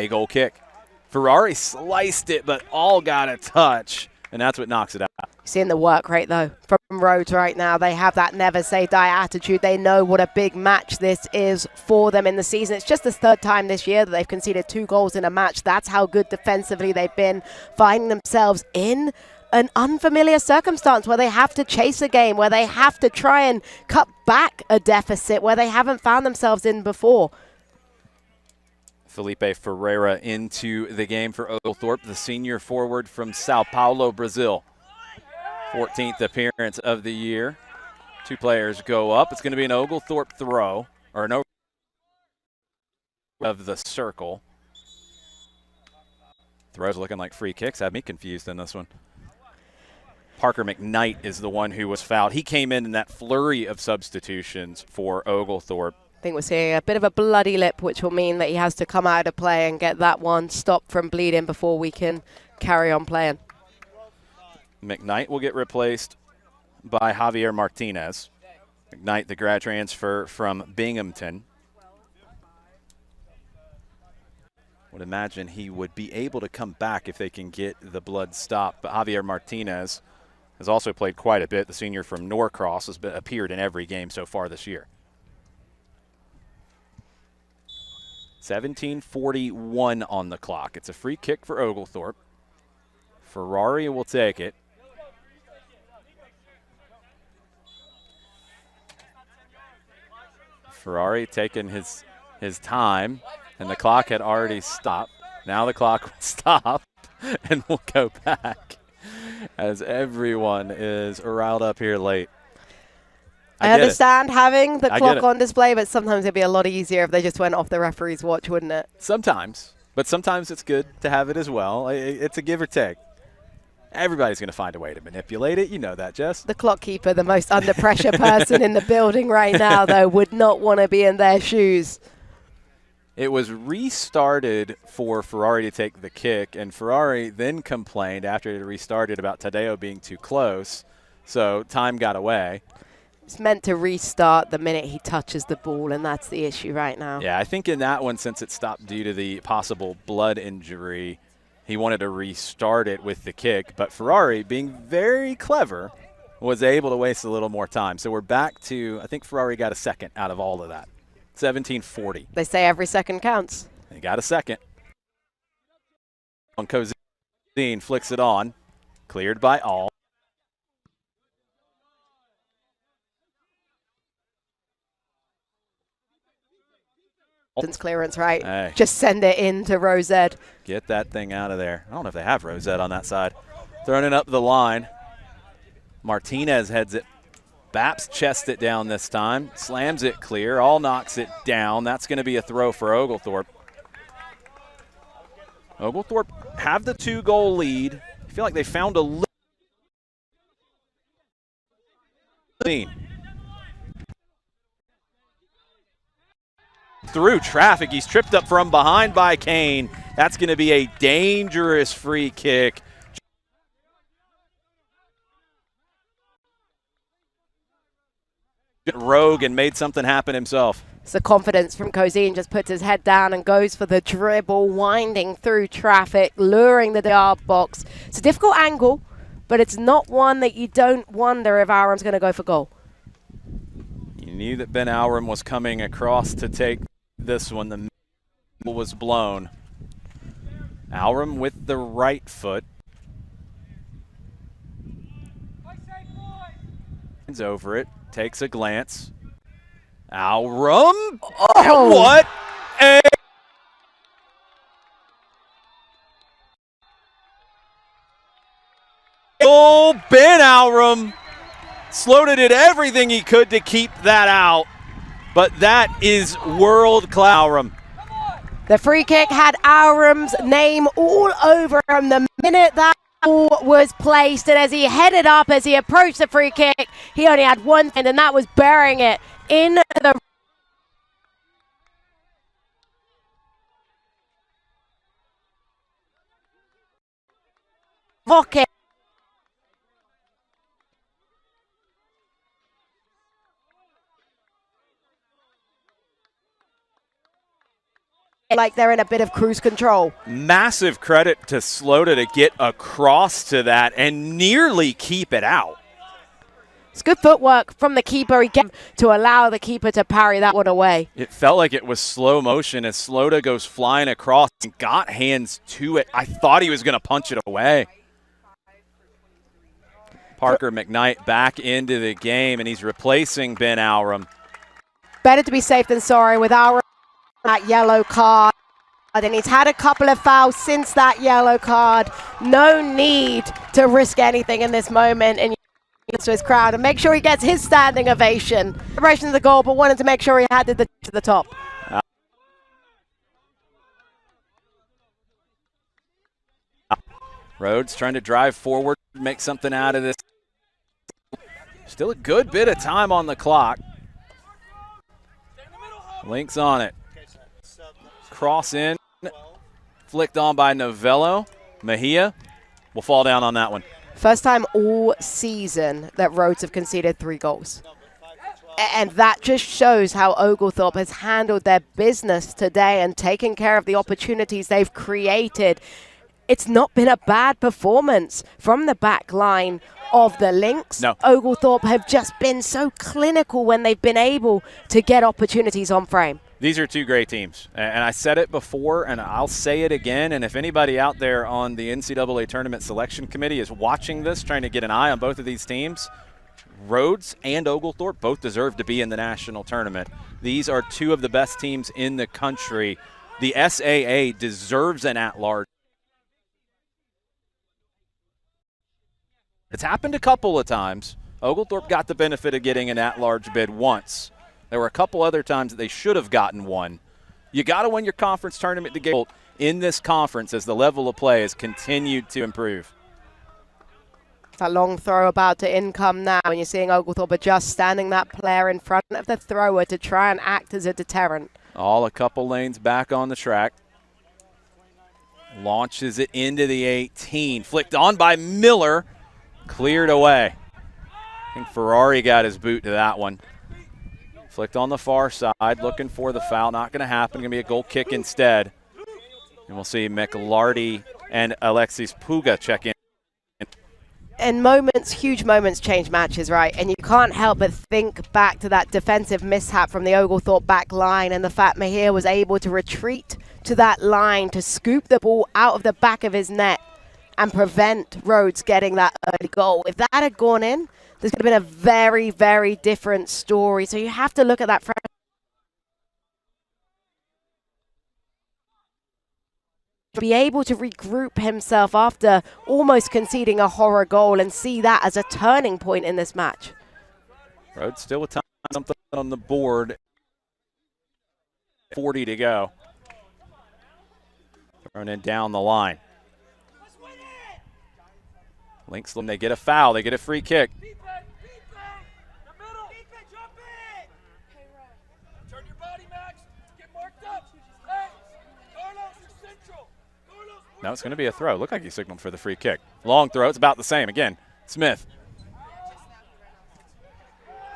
goal kick. Ferrari sliced it, but All got a touch, and that's what knocks it out. Seeing the work rate, though, from Rhodes right now. They have that never say die attitude. They know what a big match this is for them in the season. It's just the 3rd time this year that they've conceded 2 goals in a match. That's how good defensively they've been, finding themselves in an unfamiliar circumstance where they have to chase a game, where they have to try and cut back a deficit where they haven't found themselves in before. Felipe Ferreira into the game for Oglethorpe, the senior forward from Sao Paulo, Brazil. 14th appearance of the year. 2 players go up. It's going to be an Oglethorpe throw, or an of the circle. Throws looking like free kicks. Had me confused in this one. Parker McKnight is the one who was fouled. He came in that flurry of substitutions for Oglethorpe. I think we're seeing a bit of a bloody lip, which will mean that he has to come out of play and get that one stopped from bleeding before we can carry on playing. McKnight will get replaced by Javier Martinez. McKnight, the grad transfer from Binghamton. Would imagine he would be able to come back if they can get the blood stopped. But Javier Martinez has also played quite a bit. The senior from Norcross has appeared in every game so far this year. 17:41 on the clock. It's a free kick for Oglethorpe. Ferrari will take it. Ferrari taking his time, and the clock had already stopped. Now the clock will stop, and we'll go back as everyone is riled up here late. I understand having the clock on display, but sometimes it'd be a lot easier if they just went off the referee's watch, wouldn't it? Sometimes, but sometimes it's good to have it as well. It's a give or take. Everybody's going to find a way to manipulate it. You know that, Jess. The clock keeper, the most under pressure person in the building right now, though, would not want to be in their shoes. It was restarted for Ferrari to take the kick, and Ferrari then complained after it restarted about Tadeo being too close, so time got away. It's meant to restart the minute he touches the ball, and that's the issue right now. Yeah, I think in that one, since it stopped due to the possible blood injury, he wanted to restart it with the kick, but Ferrari, being very clever, was able to waste a little more time. So we're back to, I think Ferrari got a second out of all of that. 17:40. They say every second counts. They got a second. Cozine flicks it on. Cleared by all. Clearance, right? Hey. Just send it in to Rosette. Get that thing out of there. I don't know if they have Rosette on that side. Throwing it up the line. Martinez heads it. Baps chests it down this time. Slams it clear. All knocks it down. That's going to be a throw for Oglethorpe. Oglethorpe have the 2-goal lead. I feel like they found a little. Through traffic. He's tripped up from behind by Kane. That's going to be a dangerous free kick. Rogue and made something happen himself. It's the confidence from Cozine, just puts his head down and goes for the dribble, winding through traffic, luring the yard box. It's a difficult angle, but it's not one that you don't wonder if Aram's going to go for goal. You knew that Ben Aram was coming across to take this one. The middle was blown. Aram with the right foot. He's over it. Takes a glance. Aram? Oh! What a goal! Ben Aram. Slota did everything he could to keep that out, but that is world-class. Aram. The free kick had Aram's name all over him the minute that ball was placed, and as he headed up, as he approached the free kick, he only had one thing, and that was burying it in the pocket. Like they're in a bit of cruise control. Massive credit to Slota to get across to that and nearly keep it out. It's good footwork from the keeper again to allow the keeper to parry that one away. It felt like it was slow motion as Slota goes flying across and got hands to it. I thought he was going to punch it away. Parker McKnight back into the game, and he's replacing Ben Aram. Better to be safe than sorry with Aram. That yellow card, and he's had a couple of fouls since that yellow card. No need to risk anything in this moment, and to his crowd and make sure he gets his standing ovation. Celebration of the goal, but wanted to make sure he had it to the top. Rhodes trying to drive forward, make something out of this. Still a good bit of time on the clock. Links on it. Cross in. Flicked on by Novello. Mejia will fall down on that one. First time all season that Rhodes have conceded 3 goals. And that just shows how Oglethorpe has handled their business today and taken care of the opportunities they've created. It's not been a bad performance from the back line of the Lynx. No. Oglethorpe have just been so clinical when they've been able to get opportunities on frame. These are 2 great teams. And I said it before, and I'll say it again. And if anybody out there on the NCAA Tournament Selection Committee is watching this, trying to get an eye on both of these teams, Rhodes and Oglethorpe both deserve to be in the national tournament. These are 2 of the best teams in the country. The SAA deserves an at-large. It's happened a couple of times. Oglethorpe got the benefit of getting an at-large bid once. There were a couple other times that they should have gotten one. You got to win your conference tournament to get in this conference as the level of play has continued to improve. That long throw about to income now, and you're seeing Oglethorpe adjust, standing that player in front of the thrower to try and act as a deterrent. All a couple lanes back on the track. Launches it into the 18. Flicked on by Miller. Cleared away. I think Ferrari got his boot to that one. Flicked on the far side, looking for the foul. Not going to happen. Going to be a goal kick instead. And we'll see McLarty and Alexis Puga check in. And moments, huge moments change matches, right? And you can't help but think back to that defensive mishap from the Oglethorpe back line and the fact Mejia was able to retreat to that line to scoop the ball out of the back of his net and prevent Rhodes getting that early goal. If that had gone in, there's going to have been a very, very different story. So you have to look at that to be able to regroup himself after almost conceding a horror goal and see that as a turning point in this match. Rhodes still with time, something on the board. 40 to go. Thrown in down the line. Lynx, they get a foul. They get a free kick. Now it's going to be a throw. Looked like he signaled for the free kick. Long throw. It's about the same. Again, Smith.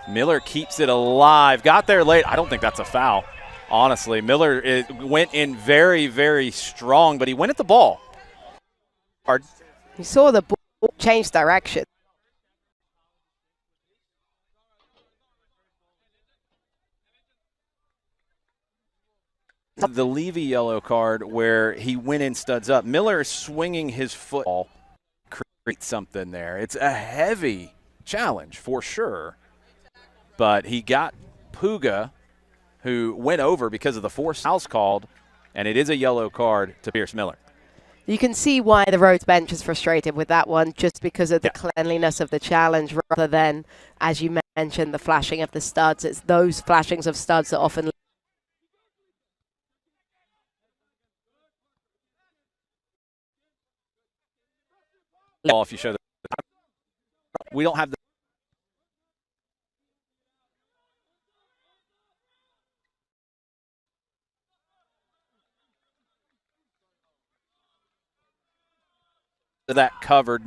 Miller keeps it alive. Got there late. I don't think that's a foul, honestly. Miller went in very, very strong, but he went at the ball. Hard. You saw the ball change direction. The Levy yellow card where he went in studs up. Miller swinging his football creates something there. It's a heavy challenge for sure. But he got Puga, who went over because of the forced fouls called, and it is a yellow card to Pierce Miller. You can see why the Rhodes bench is frustrated with that one, just because of the cleanliness of the challenge rather than, as you mentioned, the flashing of the studs. It's those flashings of studs that often if you show we don't have that covered.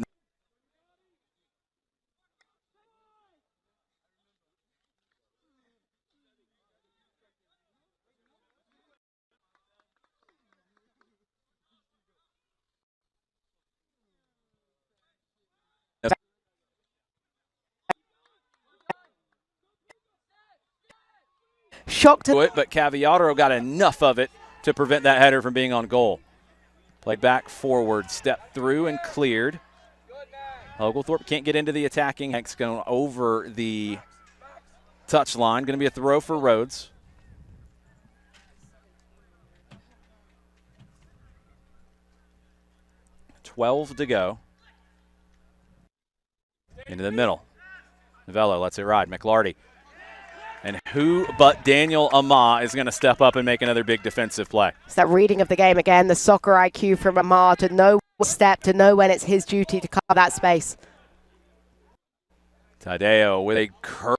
shocked to it, but Caviataro got enough of it to prevent that header from being on goal. Played back forward, stepped through and cleared. Oglethorpe can't get into the attacking. Hank's going over the touch line. Going to be a throw for Rhodes. $12 to go. Into the middle. Novello lets it ride. McLarty. And who but Daniel Amah is going to step up and make another big defensive play? It's that reading of the game again, the soccer IQ from Amah to know step, to know when it's his duty to cover that space. Tadeo with a curl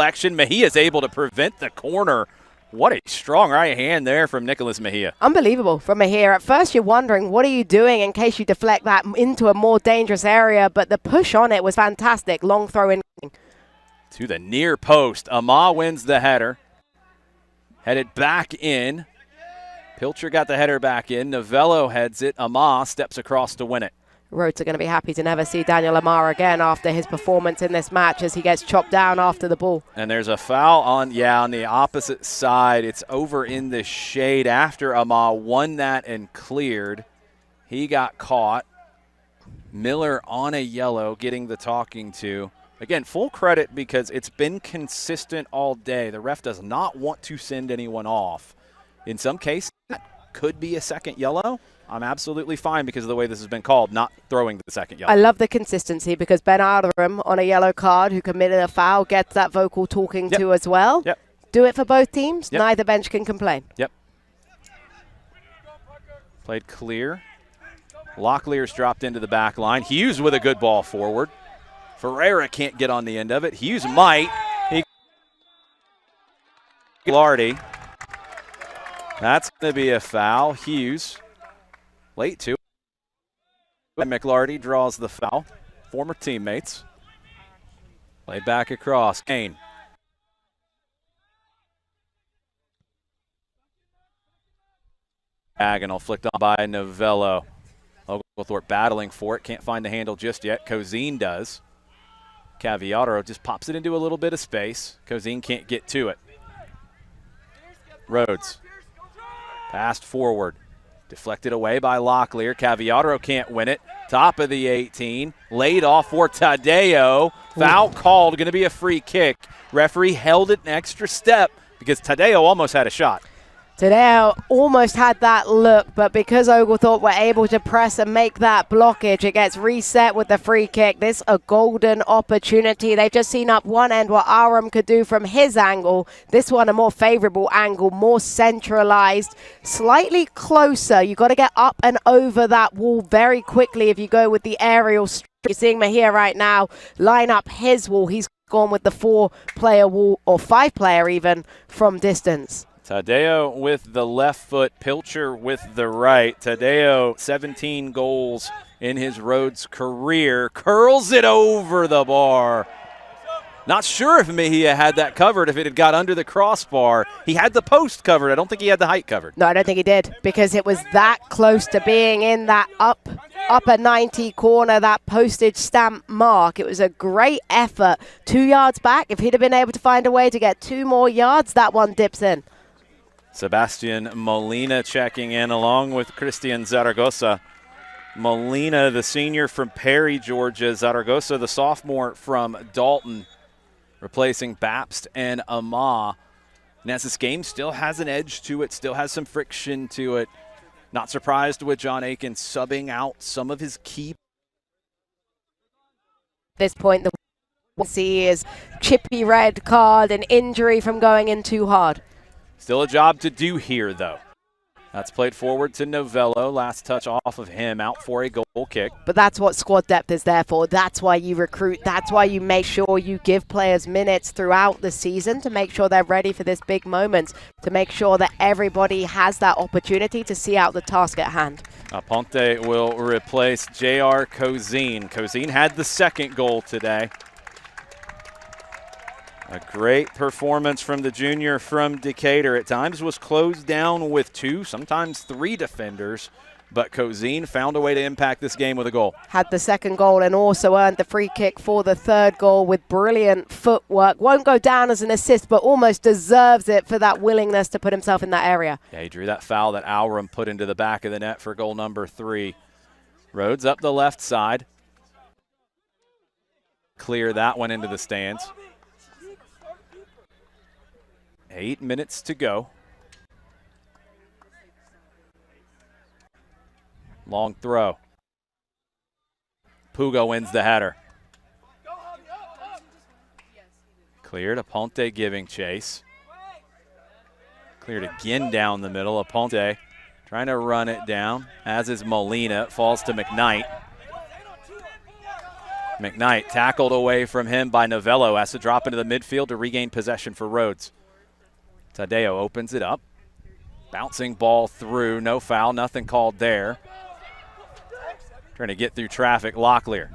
action. Mejia is able to prevent the corner What a strong right hand there from Nicholas Mejia. Unbelievable from Mejia. At first you're wondering, what are you doing in case you deflect that into a more dangerous area? But the push on it was fantastic. Long throw in. To the near post. Ama wins the header. Headed back in. Pilcher got the header back in. Novello heads it. Ama steps across to win it. Rhodes are going to be happy to never see Daniel Amar again after his performance in this match as he gets chopped down after the ball. And there's a foul on the opposite side. It's over in the shade after Amar won that and cleared. He got caught. Miller on a yellow getting the talking to. Again, full credit because it's been consistent all day. The ref does not want to send anyone off. In some cases, that could be a second yellow. I'm absolutely fine because of the way this has been called, not throwing the second yellow. I love the consistency because Ben Arderum on a yellow card who committed a foul gets that vocal talking to as well. Yep. Do it for both teams. Yep. Neither bench can complain. Yep. Played clear. Locklear's dropped into the back line. Hughes with a good ball forward. Ferreira can't get on the end of it. Hughes might. Lardy. That's going to be a foul. Hughes. Late to. McLarty draws the foul. Former teammates. Played back across. Kane. Diagonal flicked on by Novello. Oglethorpe battling for it. Can't find the handle just yet. Cozine does. Caviataro just pops it into a little bit of space. Cozine can't get to it. Rhodes. Passed forward. Deflected away by Locklear. Caviataro can't win it. Top of the 18. Laid off for Tadeo. Foul called. Going to be a free kick. Referee held it an extra step because Tadeo almost had a shot. Tadeo almost had that look, but because Oglethorpe were able to press and make that blockage, it gets reset with the free kick. This a golden opportunity. They've just seen up one end what Aram could do from his angle. This one a more favorable angle, more centralized, slightly closer. You've got to get up and over that wall very quickly if you go with the aerial strike. You're seeing Mejia right now line up his wall. He's gone with the 4-player wall, or 5-player even, from distance. Tadeo with the left foot, Pilcher with the right. Tadeo, 17 goals in his Rhodes career, curls it over the bar. Not sure if Mejia had that covered, if it had got under the crossbar. He had the post covered. I don't think he had the height covered. No, I don't think he did, because it was that close to being in that upper 90 corner, that postage stamp mark. It was a great effort. 2 yards back. If he'd have been able to find a way to get 2 more yards, that one dips in. Sebastian Molina checking in along with Christian Zaragoza. Molina, the senior from Perry, Georgia. Zaragoza, the sophomore from Dalton, replacing Babst and Ama. And as this game still has an edge to it, still has some friction to it. Not surprised with John Aiken subbing out some of his key. At this point, the we'll see is chippy red card, an injury from going in too hard. Still a job to do here, though. That's played forward to Novello. Last touch off of him, out for a goal kick. But that's what squad depth is there for. That's why you recruit. That's why you make sure you give players minutes throughout the season to make sure they're ready for this big moment, to make sure that everybody has that opportunity to see out the task at hand. Aponte will replace J.R. Cozine. Cozine had the second goal today. A great performance from the junior from Decatur. At times was closed down with 2, sometimes 3 defenders, but Cozine found a way to impact this game with a goal. Had the second goal and also earned the free kick for the third goal with brilliant footwork. Won't go down as an assist, but almost deserves it for that willingness to put himself in that area. Yeah, he drew that foul that Alram put into the back of the net for goal number 3. Rhodes up the left side. Clear that one into the stands. 8 minutes to go. Long throw. Pugo wins the header. Cleared. Aponte giving chase. Cleared again down the middle. Aponte trying to run it down, as is Molina. It falls to McKnight. McKnight tackled away from him by Novello. Has to drop into the midfield to regain possession for Rhodes. Tadeo opens it up. Bouncing ball through, no foul, nothing called there. Trying to get through traffic, Locklear.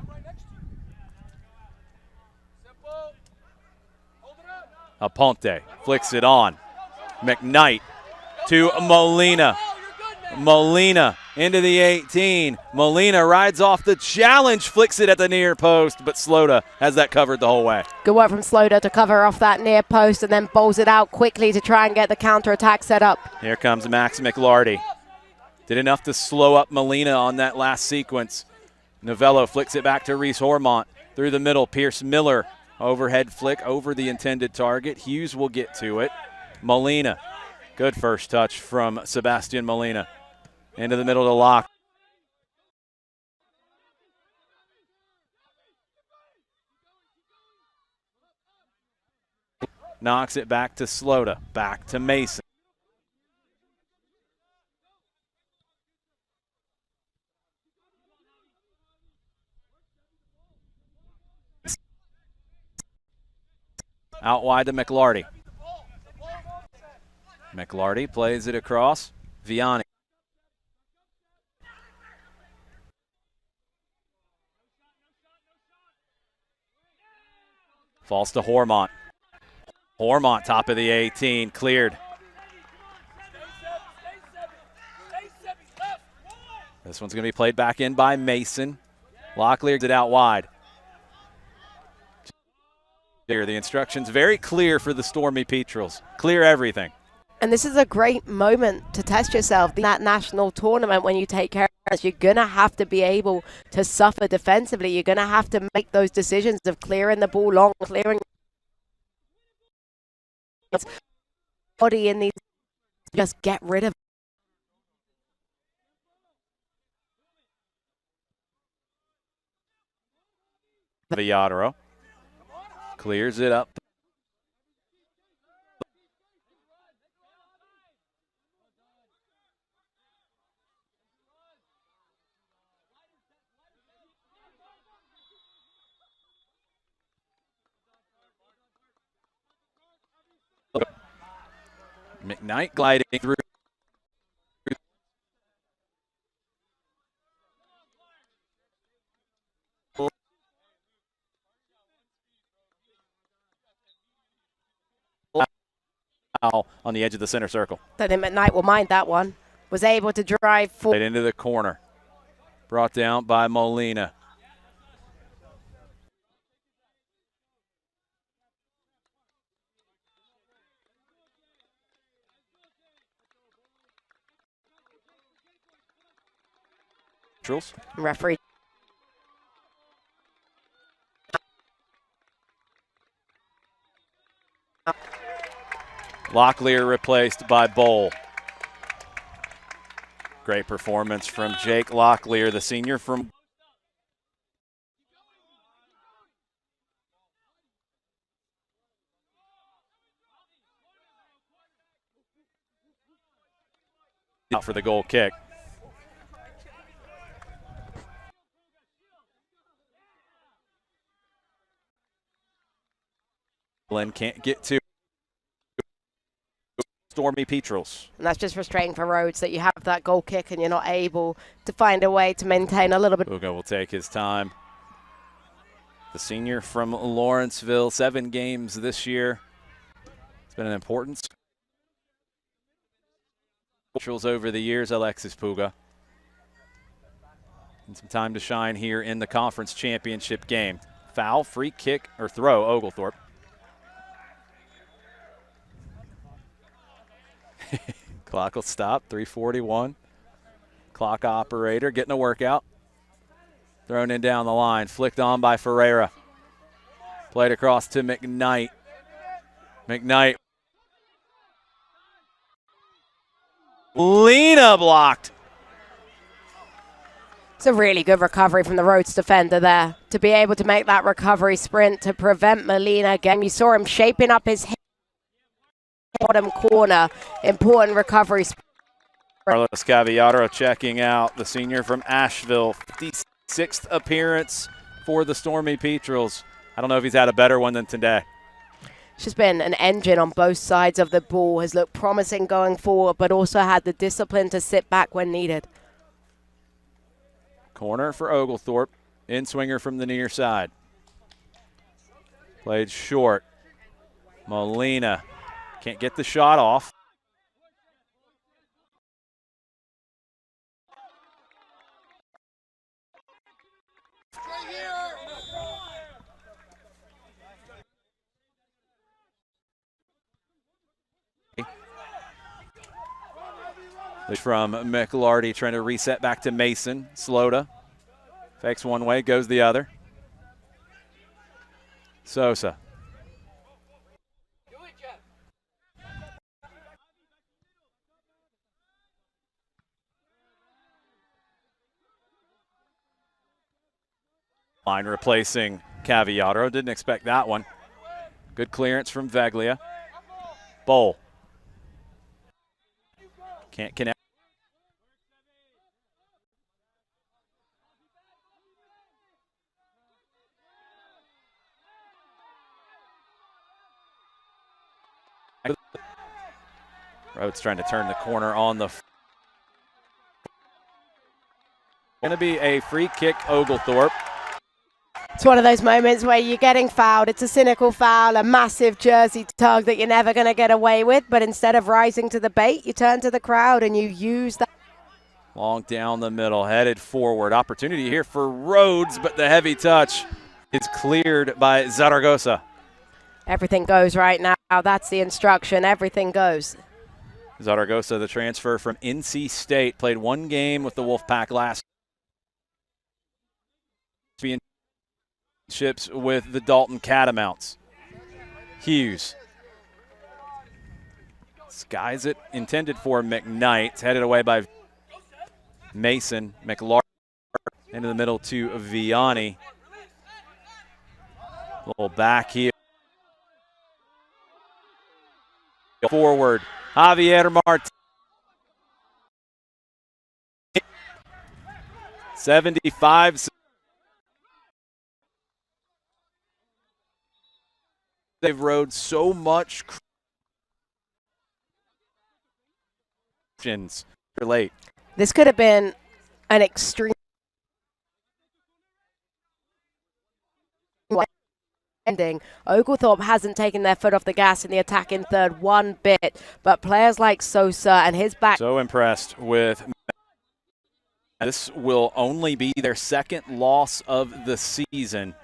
Aponte flicks it on. McKnight to Molina. Molina into the 18. Molina rides off the challenge, flicks it at the near post, but Slota has that covered the whole way. Good work from Slota to cover off that near post and then bowls it out quickly to try and get the counter-attack set up. Here comes Max McLarty. Did enough to slow up Molina on that last sequence. Novello flicks it back to Reese Hormont. Through the middle, Pierce Miller. Overhead flick over the intended target. Hughes will get to it. Molina. Good first touch from Sebastian Molina. Into the middle to Locke. Knocks it back to Slota. Back to Mason. Out wide to McLarty. McLarty plays it across. Vianney. Falls to Hormont. Hormont, top of the 18, cleared. This one's going to be played back in by Mason. Locklear it out wide. The instructions very clear for the Stormy Petrels. Clear everything. And this is a great moment to test yourself. That national tournament, when you take care of us, you're going to have to be able to suffer defensively. You're going to have to make those decisions of clearing the ball long, clearing body in these. Just get rid of Villatoro clears it up. McKnight gliding through. On the edge of the center circle. I think McKnight will mind that one. Was able to drive forward. Into the corner. Brought down by Molina. Referee. Locklear replaced by Bowl. Great performance from Jake Locklear, the senior from out for the goal kick. Glenn can't get to Stormy Petrels. And that's just frustrating for Rhodes that you have that goal kick and you're not able to find a way to maintain a little bit. Puga will take his time. The senior from Lawrenceville, 7 games this year. It's been an important Petrels over the years, Alexis Puga. And some time to shine here in the conference championship game. Foul, free kick, or throw, Oglethorpe. Clock will stop, 3:41. Clock operator getting a workout. Thrown in down the line, flicked on by Ferreira. Played across to McKnight. McKnight. Lena blocked. It's a really good recovery from the Rhodes defender there to be able to make that recovery sprint to prevent Molina again. You saw him shaping up his head. Bottom corner, important recovery. Carlos Cavillatro checking out, the senior from Asheville, 56th appearance for the Stormy Petrels. I don't know if he's had a better one than today. She's been an engine on both sides of the ball, has looked promising going forward, but also had the discipline to sit back when needed. Corner for Oglethorpe. In-swinger from the near side. Played short. Molina can't get the shot off. From McLarty, trying to reset back to Mason. Slota fakes one way, goes the other. Sosa. Line replacing Cavallaro. Didn't expect that one. Good clearance from Veglia. Bowl. Can't connect. Rhodes trying to turn the corner on the. Going to be a free kick, Oglethorpe. It's one of those moments where you're getting fouled. It's a cynical foul, a massive jersey tug that you're never going to get away with. But instead of rising to the bait, you turn to the crowd and you use that. Long down the middle, headed forward. Opportunity here for Rhodes, but the heavy touch is cleared by Zaragoza. Everything goes right now. That's the instruction. Everything goes. Zaragoza, the transfer from NC State, played one game with the Wolfpack last championships with the Dalton Catamounts. Hughes skies it, intended for McKnight. It's headed away by Mason. McLarty into the middle to Vianney. A little back here. Forward. Javier Martin. 75. They've rode so much late. This could have been an extreme ending. Oglethorpe hasn't taken their foot off the gas in the attacking third one bit, but players like Sosa and his back. So impressed with. This will only be their second loss of the season.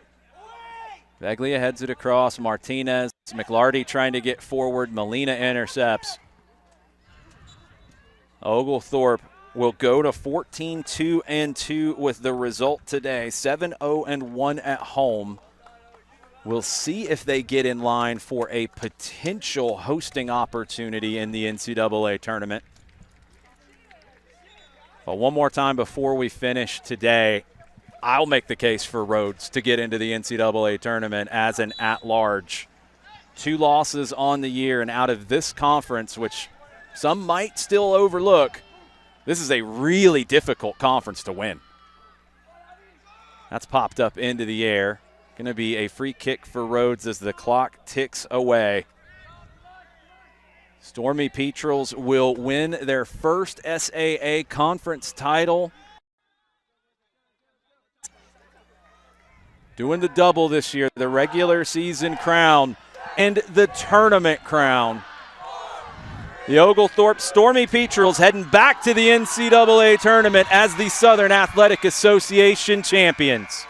Veglia heads it across. Martinez. McLarty trying to get forward. Molina intercepts. Oglethorpe will go to 14-2-2 with the result today. 7-0-1 at home. We'll see if they get in line for a potential hosting opportunity in the NCAA tournament. But one more time before we finish today, I'll make the case for Rhodes to get into the NCAA tournament as an at-large. 2 losses on the year, and out of this conference, which some might still overlook, this is a really difficult conference to win. That's popped up into the air. Going to be a free kick for Rhodes as the clock ticks away. Stormy Petrels will win their first SAA conference title. Doing the double this year, the regular season crown and the tournament crown. The Oglethorpe Stormy Petrels heading back to the NCAA tournament as the Southern Athletic Association champions.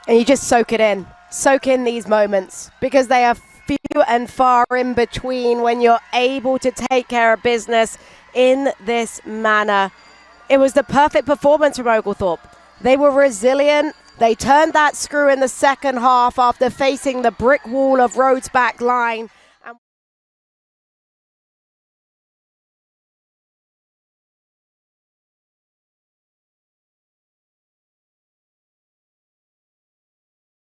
And you just soak it in. Soak in these moments because they are few and far in between when you're able to take care of business in this manner. It was the perfect performance from Oglethorpe. They were resilient. They turned that screw in the second half after facing the brick wall of Rhodes' back line.